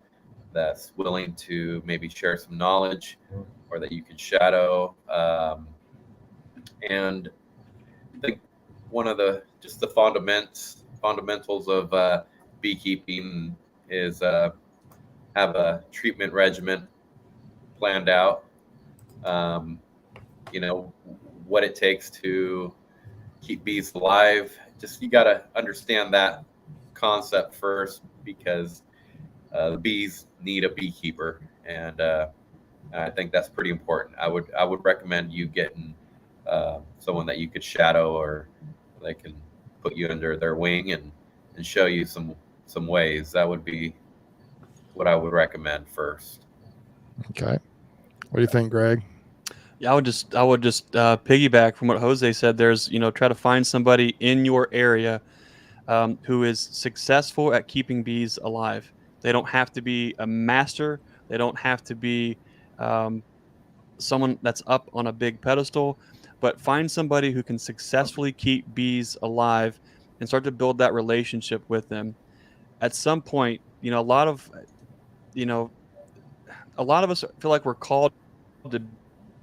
that's willing to maybe share some knowledge, or that you could shadow. And I think one of the fundaments fundamentals of beekeeping is have a treatment regimen planned out. You know, what it takes to keep bees alive. Just, you got to understand that concept first, because the bees need a beekeeper, and I think that's pretty important. I would recommend you getting someone that you could shadow, or they can put you under their wing and show you some ways. That would be what I would recommend first. Okay. What do you think, Greg? Yeah, I would just piggyback from what Jose said. There's, try to find somebody in your area who is successful at keeping bees alive. They don't have to be a master. They don't have to be someone that's up on a big pedestal, but find somebody who can successfully keep bees alive and start to build that relationship with them. At some point, a lot of us feel like we're called to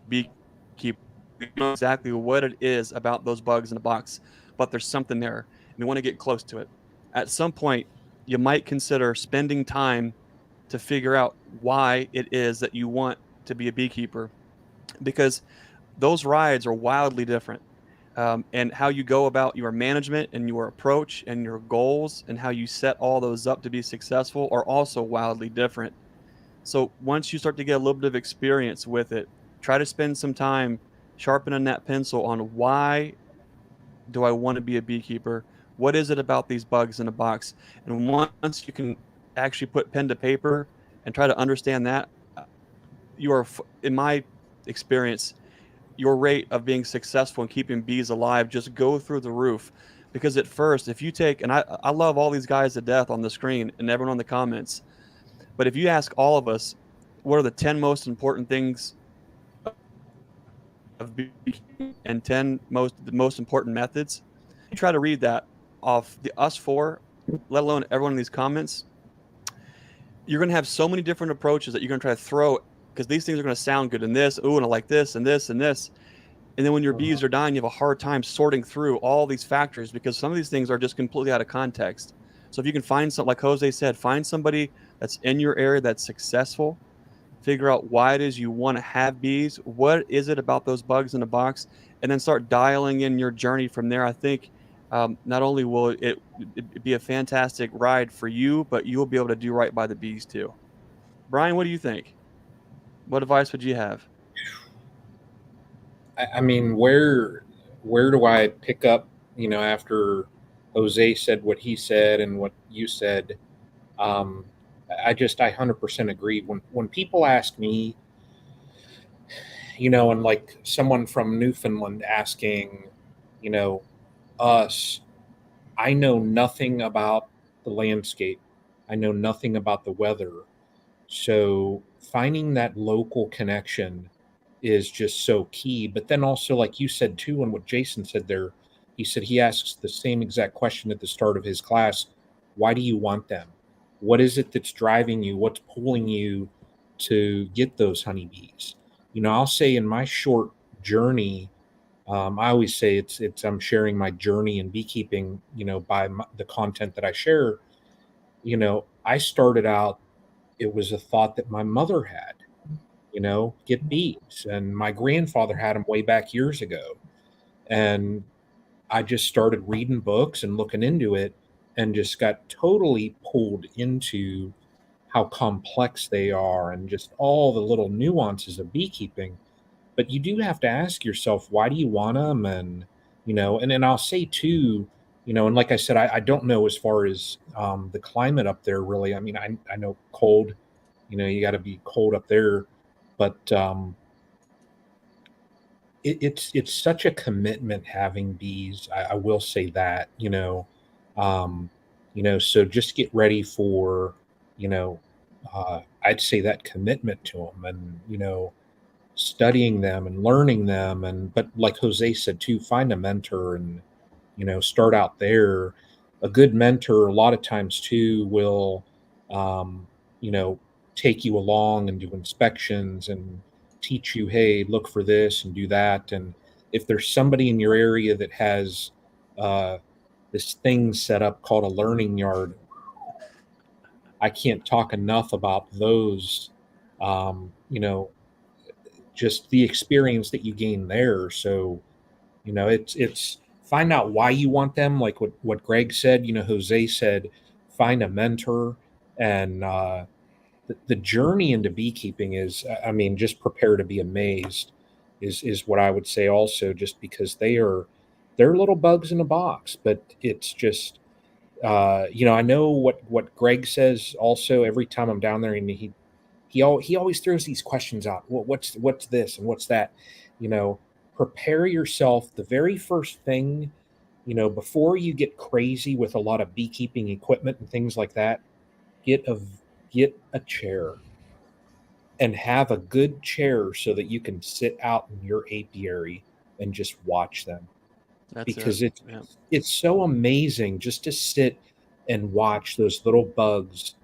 beekeep. We know exactly what it is about those bugs in the box, but there's something there, and we want to get close to it. At some point, you might consider spending time to figure out why it is that you want to be a beekeeper, because those rides are wildly different. And how you go about your management and your approach and your goals and how you set all those up to be successful are also wildly different. So once you start to get a little bit of experience with it, try to spend some time sharpening that pencil on why do I want to be a beekeeper? What is it about these bugs in a box? And once you can actually put pen to paper and try to understand that, you are, in my experience, your rate of being successful in keeping bees alive just go through the roof. Because at first, if you take, and I love all these guys to death on the screen and everyone in the comments, but if you ask all of us, what are the 10 most important things of beekeeping and the most important methods, you try to read that off us four, let alone everyone in these comments, you're going to have so many different approaches that you're going to try to throw, because these things are going to sound good in this, ooh, and I like this and this and this. And then when your bees are dying, you have a hard time sorting through all these factors, because some of these things are just completely out of context. So if you can find something, like Jose said, find somebody that's in your area that's successful, figure out why it is you want to have bees, what is it about those bugs in the box, and then start dialing in your journey from there. I think not only will it be a fantastic ride for you, but you will be able to do right by the bees too. Brian, what do you think? What advice would you have? I mean, where do I pick up, after Jose said what he said and what you said? I 100% agree. When people ask me, and like someone from Newfoundland asking, us, I know nothing about the landscape. I know nothing about the weather. So finding that local connection is just so key. But then also, like you said too, and what Jason said there, he said he asks the same exact question at the start of his class: why do you want them? What is it that's driving you? What's pulling you to get those honeybees? I'll say in my short journey, I always say it's I'm sharing my journey in beekeeping, by the content that I share. I started out, it was a thought that my mother had, get bees. And my grandfather had them way back years ago. And I just started reading books and looking into it, and just got totally pulled into how complex they are and just all the little nuances of beekeeping. But you do have to ask yourself, why do you want them? And, and then I'll say too, and like I said, I don't know as far as the climate up there really. I mean, I know cold, you got to be cold up there, but it's such a commitment having bees. I will say that, so just get ready for, I'd say that commitment to them, and, studying them and learning them. But like Jose said too, find a mentor and, start out there. A good mentor a lot of times too will, you know, take you along and do inspections and teach you, hey, look for this and do that. And if there's somebody in your area that has this thing set up called a learning yard. I can't talk enough about those, you know, just the experience that you gain there. So, you know, it's find out why you want them. Like what Greg said, you know, Jose said, find a mentor. And the journey into beekeeping is, I mean, just prepare to be amazed is what I would say also, just because they're little bugs in a box, but it's just, you know, I know what Greg says also every time I'm down there, and he always throws these questions out. What's this and what's that? You know, prepare yourself. The very first thing, you know, before you get crazy with a lot of beekeeping equipment and things like that, get a chair and have a good chair so that you can sit out in your apiary and just watch them, That's because it. Yeah. it's so amazing just to sit and watch those little bugs,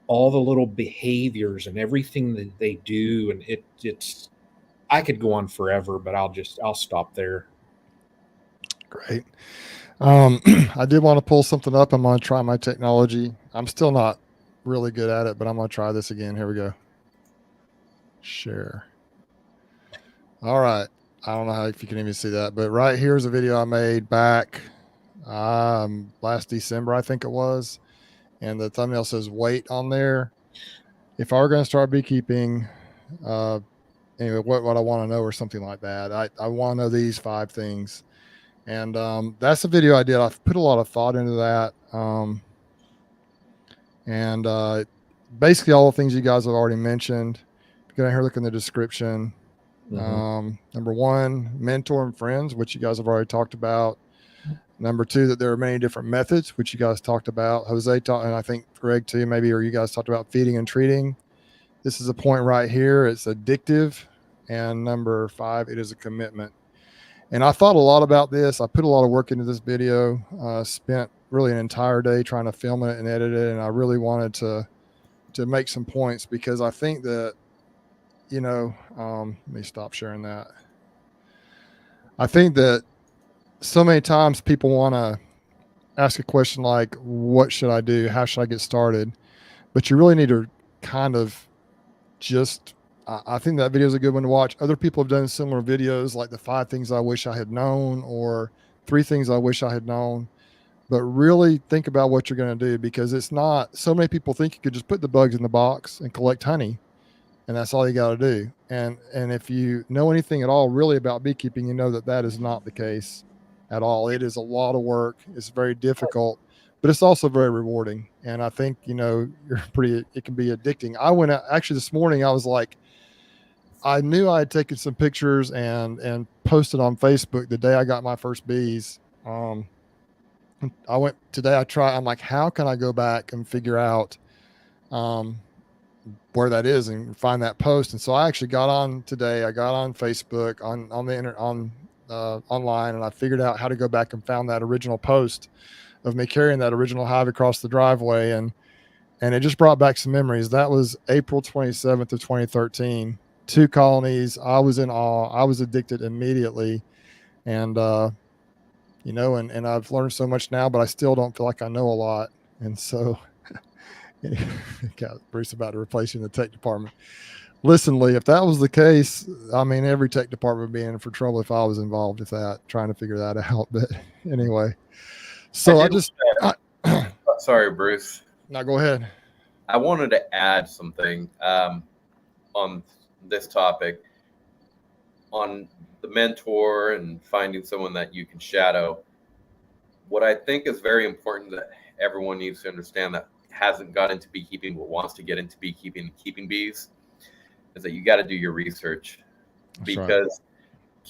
all the little behaviors and everything that they do. And it's I could go on forever, but I'll stop there. Great. I did want to pull something up. I'm going to try my technology. I'm still not really good at it, but I'm going to try this again. Here we go. Share. All right. I don't know how, if you can even see that, but right here's a video I made back last December, I think it was. And the thumbnail says wait on there. If I were going to start beekeeping, anyway, what I want to know or something like that. I want to know these 5 things. And that's the video I did. I've put a lot of thought into that. And basically all the things you guys have already mentioned. Go down here, look in the description. Number 1, mentor and friends, which you guys have already talked about. Number 2, that there are many different methods, which you guys talked about. Jose talked, and I think Greg too, maybe, or you guys talked about feeding and treating. This is a point right here. It's addictive. And number 5, it is a commitment. And I thought a lot about this. I put a lot of work into this video, spent really an entire day trying to film it and edit it. And I really wanted to make some points, because I think that, you know, let me stop sharing that. I think that so many times people want to ask a question like, what should I do? How should I get started? But you really need to kind of just, I think that video is a good one to watch. Other people have done similar videos, like the 5 things I wish I had known, or 3 things I wish I had known. But really think about what you're going to do, because it's not, so many people think you could just put the bugs in the box and collect honey, and that's all you got to do. And if you know anything at all really about beekeeping, you know that that is not the case at all. It is a lot of work. It's very difficult, but it's also very rewarding. And I think, you know, it can be addicting. I went out, actually this morning, I was like, I knew I had taken some pictures and posted on Facebook the day I got my first bees. I went today, I'm like, how can I go back and figure out where that is and find that post? And so I actually got on today. I got on Facebook on the internet, online, and I figured out how to go back and found that original post of me carrying that original hive across the driveway. And it just brought back some memories. That was April 27th of 2013, 2 colonies. I was in awe. I was addicted immediately. And, you know, and I've learned so much now, but I still don't feel like I know a lot. And so got Bruce about to replace you in the tech department. Listen, Lee, if that was the case, I mean, every tech department would be in for trouble if I was involved with that, trying to figure that out. But anyway, so sorry, Bruce. No, go ahead. I wanted to add something on this topic, on the mentor and finding someone that you can shadow. What I think is very important that everyone needs to understand that hasn't got into beekeeping but wants to get into beekeeping and keeping bees is that you got to do your research. That's because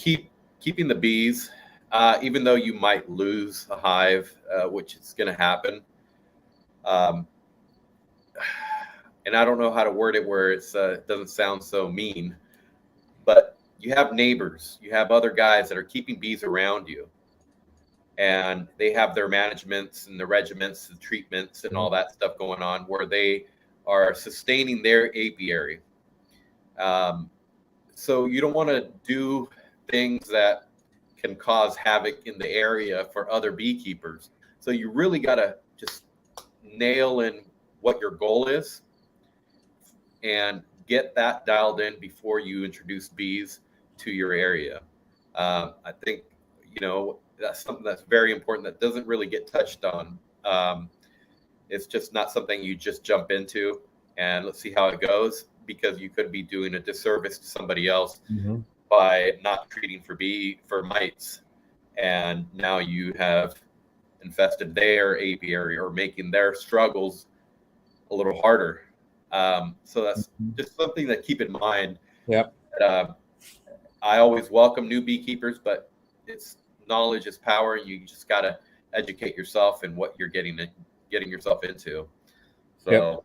right. Keeping the bees, even though you might lose a hive, which is going to happen, and I don't know how to word it where it doesn't sound so mean, but you have neighbors, you have other guys that are keeping bees around you, and they have their managements and the regiments, the treatments and all that stuff going on where they are sustaining their apiary. So you don't want to do things that can cause havoc in the area for other beekeepers. So you really got to just nail in what your goal is and get that dialed in before you introduce bees to your area. I think, that's something that's very important that doesn't really get touched on. It's just not something you just jump into and let's see how it goes, because you could be doing a disservice to somebody else by not treating for mites. And now you have infested their apiary or making their struggles a little harder. So that's just something to keep in mind. Yep. I always welcome new beekeepers, but knowledge is power. You just got to educate yourself in what you're getting yourself into. So,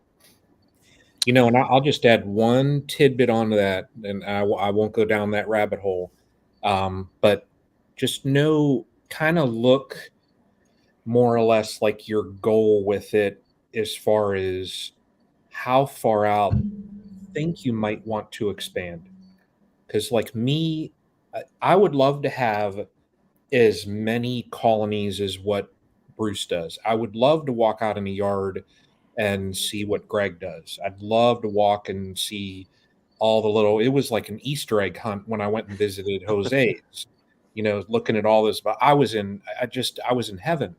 and I'll just add one tidbit onto that, and I won't go down that rabbit hole. But just kind of look more or less like your goal with it, as far as how far out think you might want to expand. Because like me, I would love to have as many colonies as what Bruce does. I would love to walk out in a yard and see what Greg does. I'd love to walk and see all the it was like an Easter egg hunt when I went and visited Jose's, looking at all this, but I was in heaven.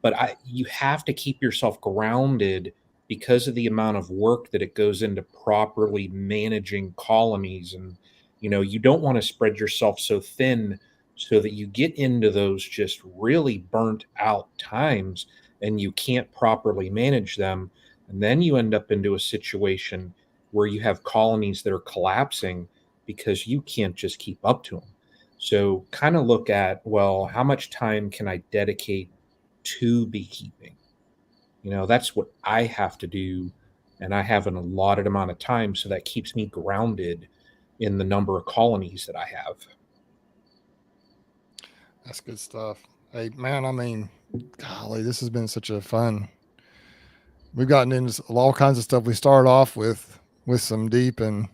But you have to keep yourself grounded because of the amount of work that it goes into properly managing colonies. And, you don't want to spread yourself so thin so that you get into those just really burnt out times and you can't properly manage them. And then you end up into a situation where you have colonies that are collapsing because you can't just keep up to them. So kind of look at, well, how much time can I dedicate to beekeeping? That's what I have to do. And I have an allotted amount of time. So that keeps me grounded in the number of colonies that I have. That's good stuff. Hey, man, I mean, golly, this has been such a fun. We've gotten into all kinds of stuff. We started off with some deep and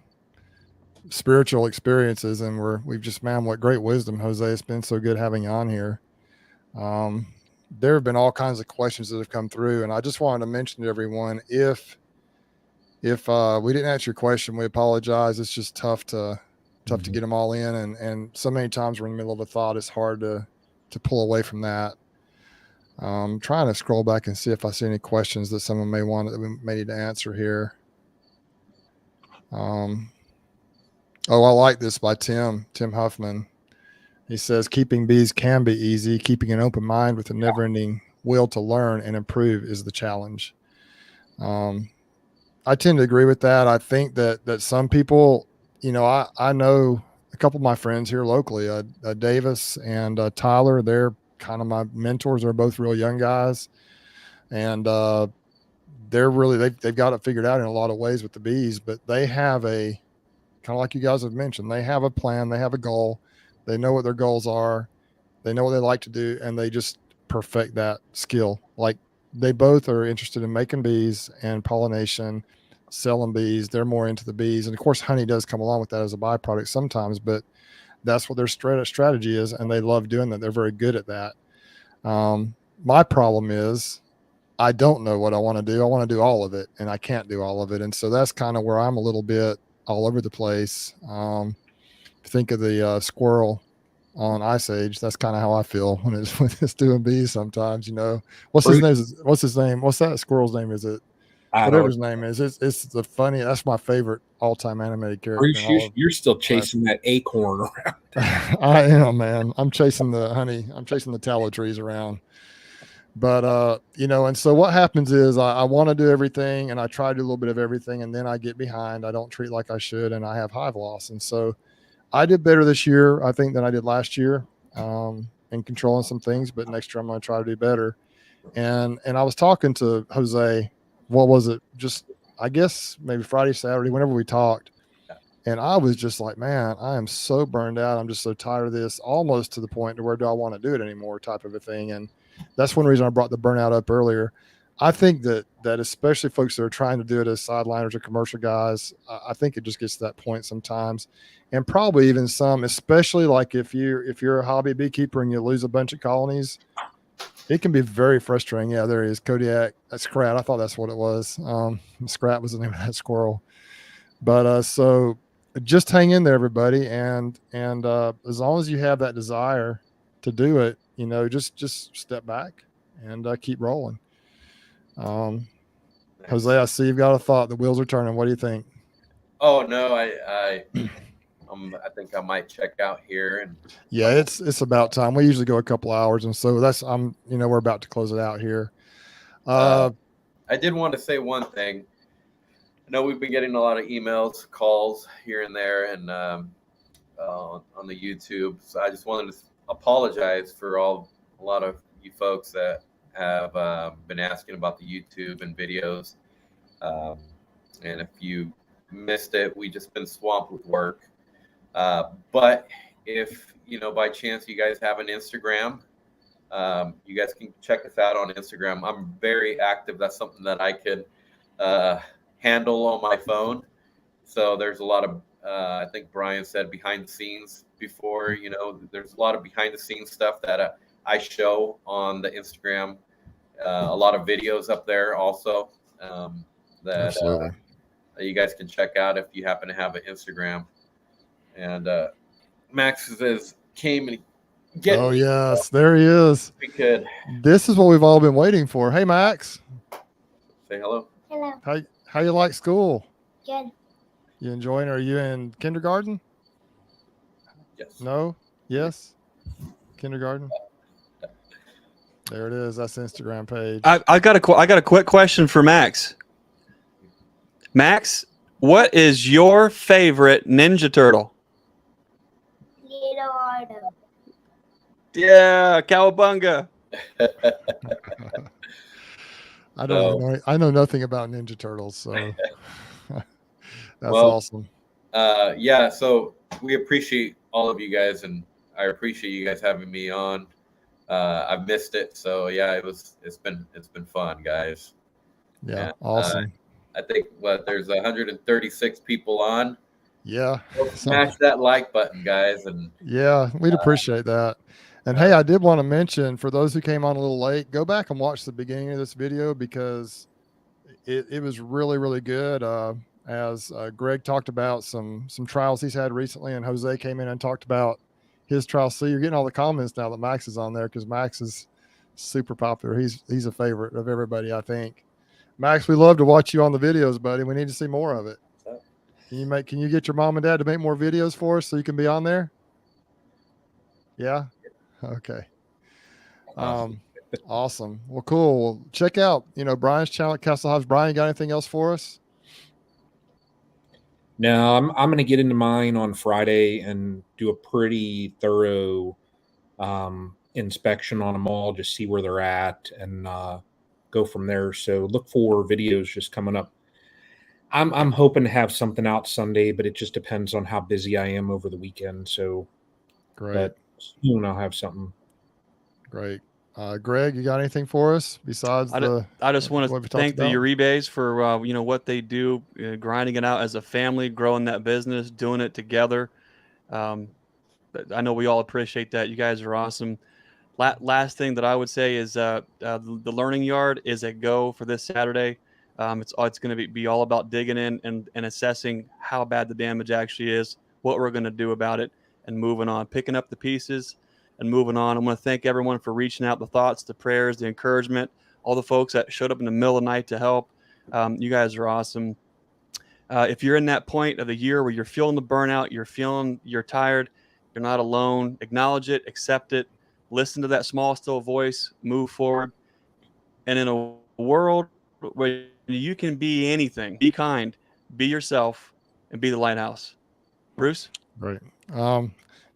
spiritual experiences, and we've just, man, what great wisdom, Jose. It's been so good having you on here. There have been all kinds of questions that have come through, and I just wanted to mention to everyone, if we didn't answer your question, we apologize. It's just tough to get them all in, and so many times we're in the middle of a thought, it's hard to pull away from that. Trying to scroll back and see if I see any questions that someone may want that we may need to answer here. I like this by Tim Huffman. He says, keeping bees can be easy. Keeping an open mind with a never-ending will to learn and improve is the challenge. I tend to agree with that. I think that some people, I know a couple of my friends here locally, Davis and Tyler, they're kind of my mentors. They're both real young guys, and they're really, they've got it figured out in a lot of ways with the bees, but they have a, kind of like you guys have mentioned, they have a plan, they have a goal, they know what their goals are, they know what they like to do, and they just perfect that skill. Like, they both are interested in making bees and pollination, selling bees. They're more into the bees. And of course, honey does come along with that as a byproduct sometimes, but that's what their strategy is. And they love doing that. They're very good at that. My problem is I don't know what I want to do. I want to do all of it, and I can't do all of it. And so that's kind of where I'm a little bit all over the place. Think of the squirrel on Ice Age. That's kind of how I feel when it's doing bees sometimes. What's his name? What's his name? What's that squirrel's name? Is it whatever his name is? It's the funny. That's my favorite all-time animated character. Bruce, you're still chasing that acorn around. I am, man. I'm chasing the honey. I'm chasing the tallow trees around. But and so what happens is I want to do everything, and I try to do a little bit of everything, and then I get behind. I don't treat like I should, and I have hive loss. And so I did better this year, I think, than I did last year, in controlling some things. But next year I'm going to try to do better. And I was talking to Jose. What was it? Just, I guess maybe Friday, Saturday, whenever we talked. And I was just like, man, I am so burned out. I'm just so tired of this, almost to the point to where do I want to do it anymore type of a thing. And that's one reason I brought the burnout up earlier. I think that especially folks that are trying to do it as sideliners or commercial guys, I think it just gets to that point sometimes. And probably even some, especially like if you're a hobby beekeeper and you lose a bunch of colonies, it can be very frustrating. Yeah, there he is. Kodiak. That's Scrat. I thought that's what it was. Scrat was the name of that squirrel. But so just hang in there, everybody. And as long as you have that desire to do it, you know, just step back and keep rolling. Jose, I see you've got a thought. The wheels are turning. What do you think? Oh no, I think I might check out here. And yeah, it's about time. We usually go a couple hours, and so we're about to close it out here. I did want to say one thing. I know we've been getting a lot of emails, calls here and there, and on the YouTube. So I just wanted to apologize for a lot of you folks that have been asking about the YouTube and videos. And if you missed it, we just been swamped with work. But if, by chance you guys have an Instagram, you guys can check us out on Instagram. I'm very active. That's something that I could handle on my phone. So there's a lot of, I think Brian said behind the scenes before, there's a lot of behind the scenes stuff that I show on the Instagram. A lot of videos up there also that you guys can check out if you happen to have an Instagram. And Max came and oh yes, there he is. We could. This is what we've all been waiting for. Hey Max. Say hello. Hello. How you like school? Good. You enjoying? Are you in kindergarten? Yes. No. Yes. Kindergarten. There it is. That's the Instagram page. I got a quick question for Max. What is your favorite Ninja Turtle? Leonardo. Yeah, cowabunga. I know nothing about Ninja Turtles, so that's awesome. Yeah, so we appreciate all of you guys, and I appreciate you guys having me on. I've missed it, so yeah, it's been fun, guys. Yeah, and, awesome. I think there's 136 people on. Yeah, smash that like button, guys, and yeah, we'd appreciate that. And hey, I did want to mention for those who came on a little late, go back and watch the beginning of this video because it was really, really good. As Greg talked about some trials he's had recently, and Jose came in and talked about his trial. So you're getting all the comments now that Max is on there because Max is super popular. He's a favorite of everybody, I think. Max, we love to watch you on the videos, buddy. We need to see more of it. Can you get your mom and dad to make more videos for us so you can be on there? Yeah. Okay. Awesome. Well, cool. Well, check out, Brian's channel at Castle Hives. Brian, you got anything else for us? No, I'm going to get into mine on Friday and do a pretty thorough inspection on them all, just see where they're at and go from there. So look for videos just coming up. I'm hoping to have something out Sunday, but it just depends on how busy I am over the weekend. So great. Soon I'll have something. Great. Greg, you got anything for us besides I just want to thank the Uribes for what they do, grinding it out as a family, growing that business, doing it together. I know we all appreciate that. You guys are awesome. Last thing that I would say is the learning yard is a go for this Saturday. It's going to be all about digging in and assessing how bad the damage actually is, what we're going to do about it, and moving on, picking up the pieces and moving on. I want to thank everyone for reaching out, the thoughts, the prayers, the encouragement, all the folks that showed up in the middle of the night to help. You guys are awesome. If you're in that point of the year where you're feeling the burnout, you're tired, you're not alone, acknowledge it, accept it, listen to that small, still voice, move forward. And in a world where you can be anything, be kind, be yourself, and be the lighthouse. Bruce? Great.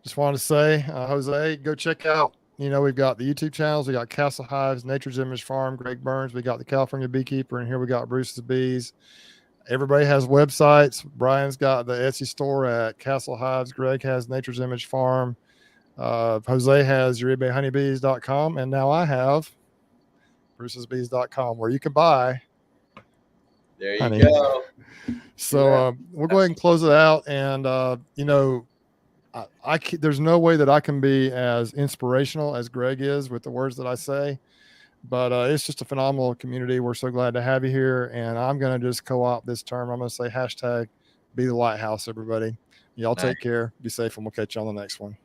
Just wanted to say, Jose, go check out, we've got the YouTube channels. We got Castle Hives, Nature's Image Farm, Greg Burns. We got the California Beekeeper, and here we got Bruce's Bees. Everybody has websites. Brian's got the Etsy store at Castle Hives. Greg has Nature's Image Farm. Jose has URIBEHoneyBees.com. And now I have brucesbees.com where you can buy. There you go. So we'll go ahead and close it out. And, there's no way that I can be as inspirational as Greg is with the words that I say. But it's just a phenomenal community. We're so glad to have you here. And I'm going to just co-opt this term. I'm going to say hashtag be the lighthouse, everybody. Y'all Nice. take care, be safe, and we'll catch you on the next one.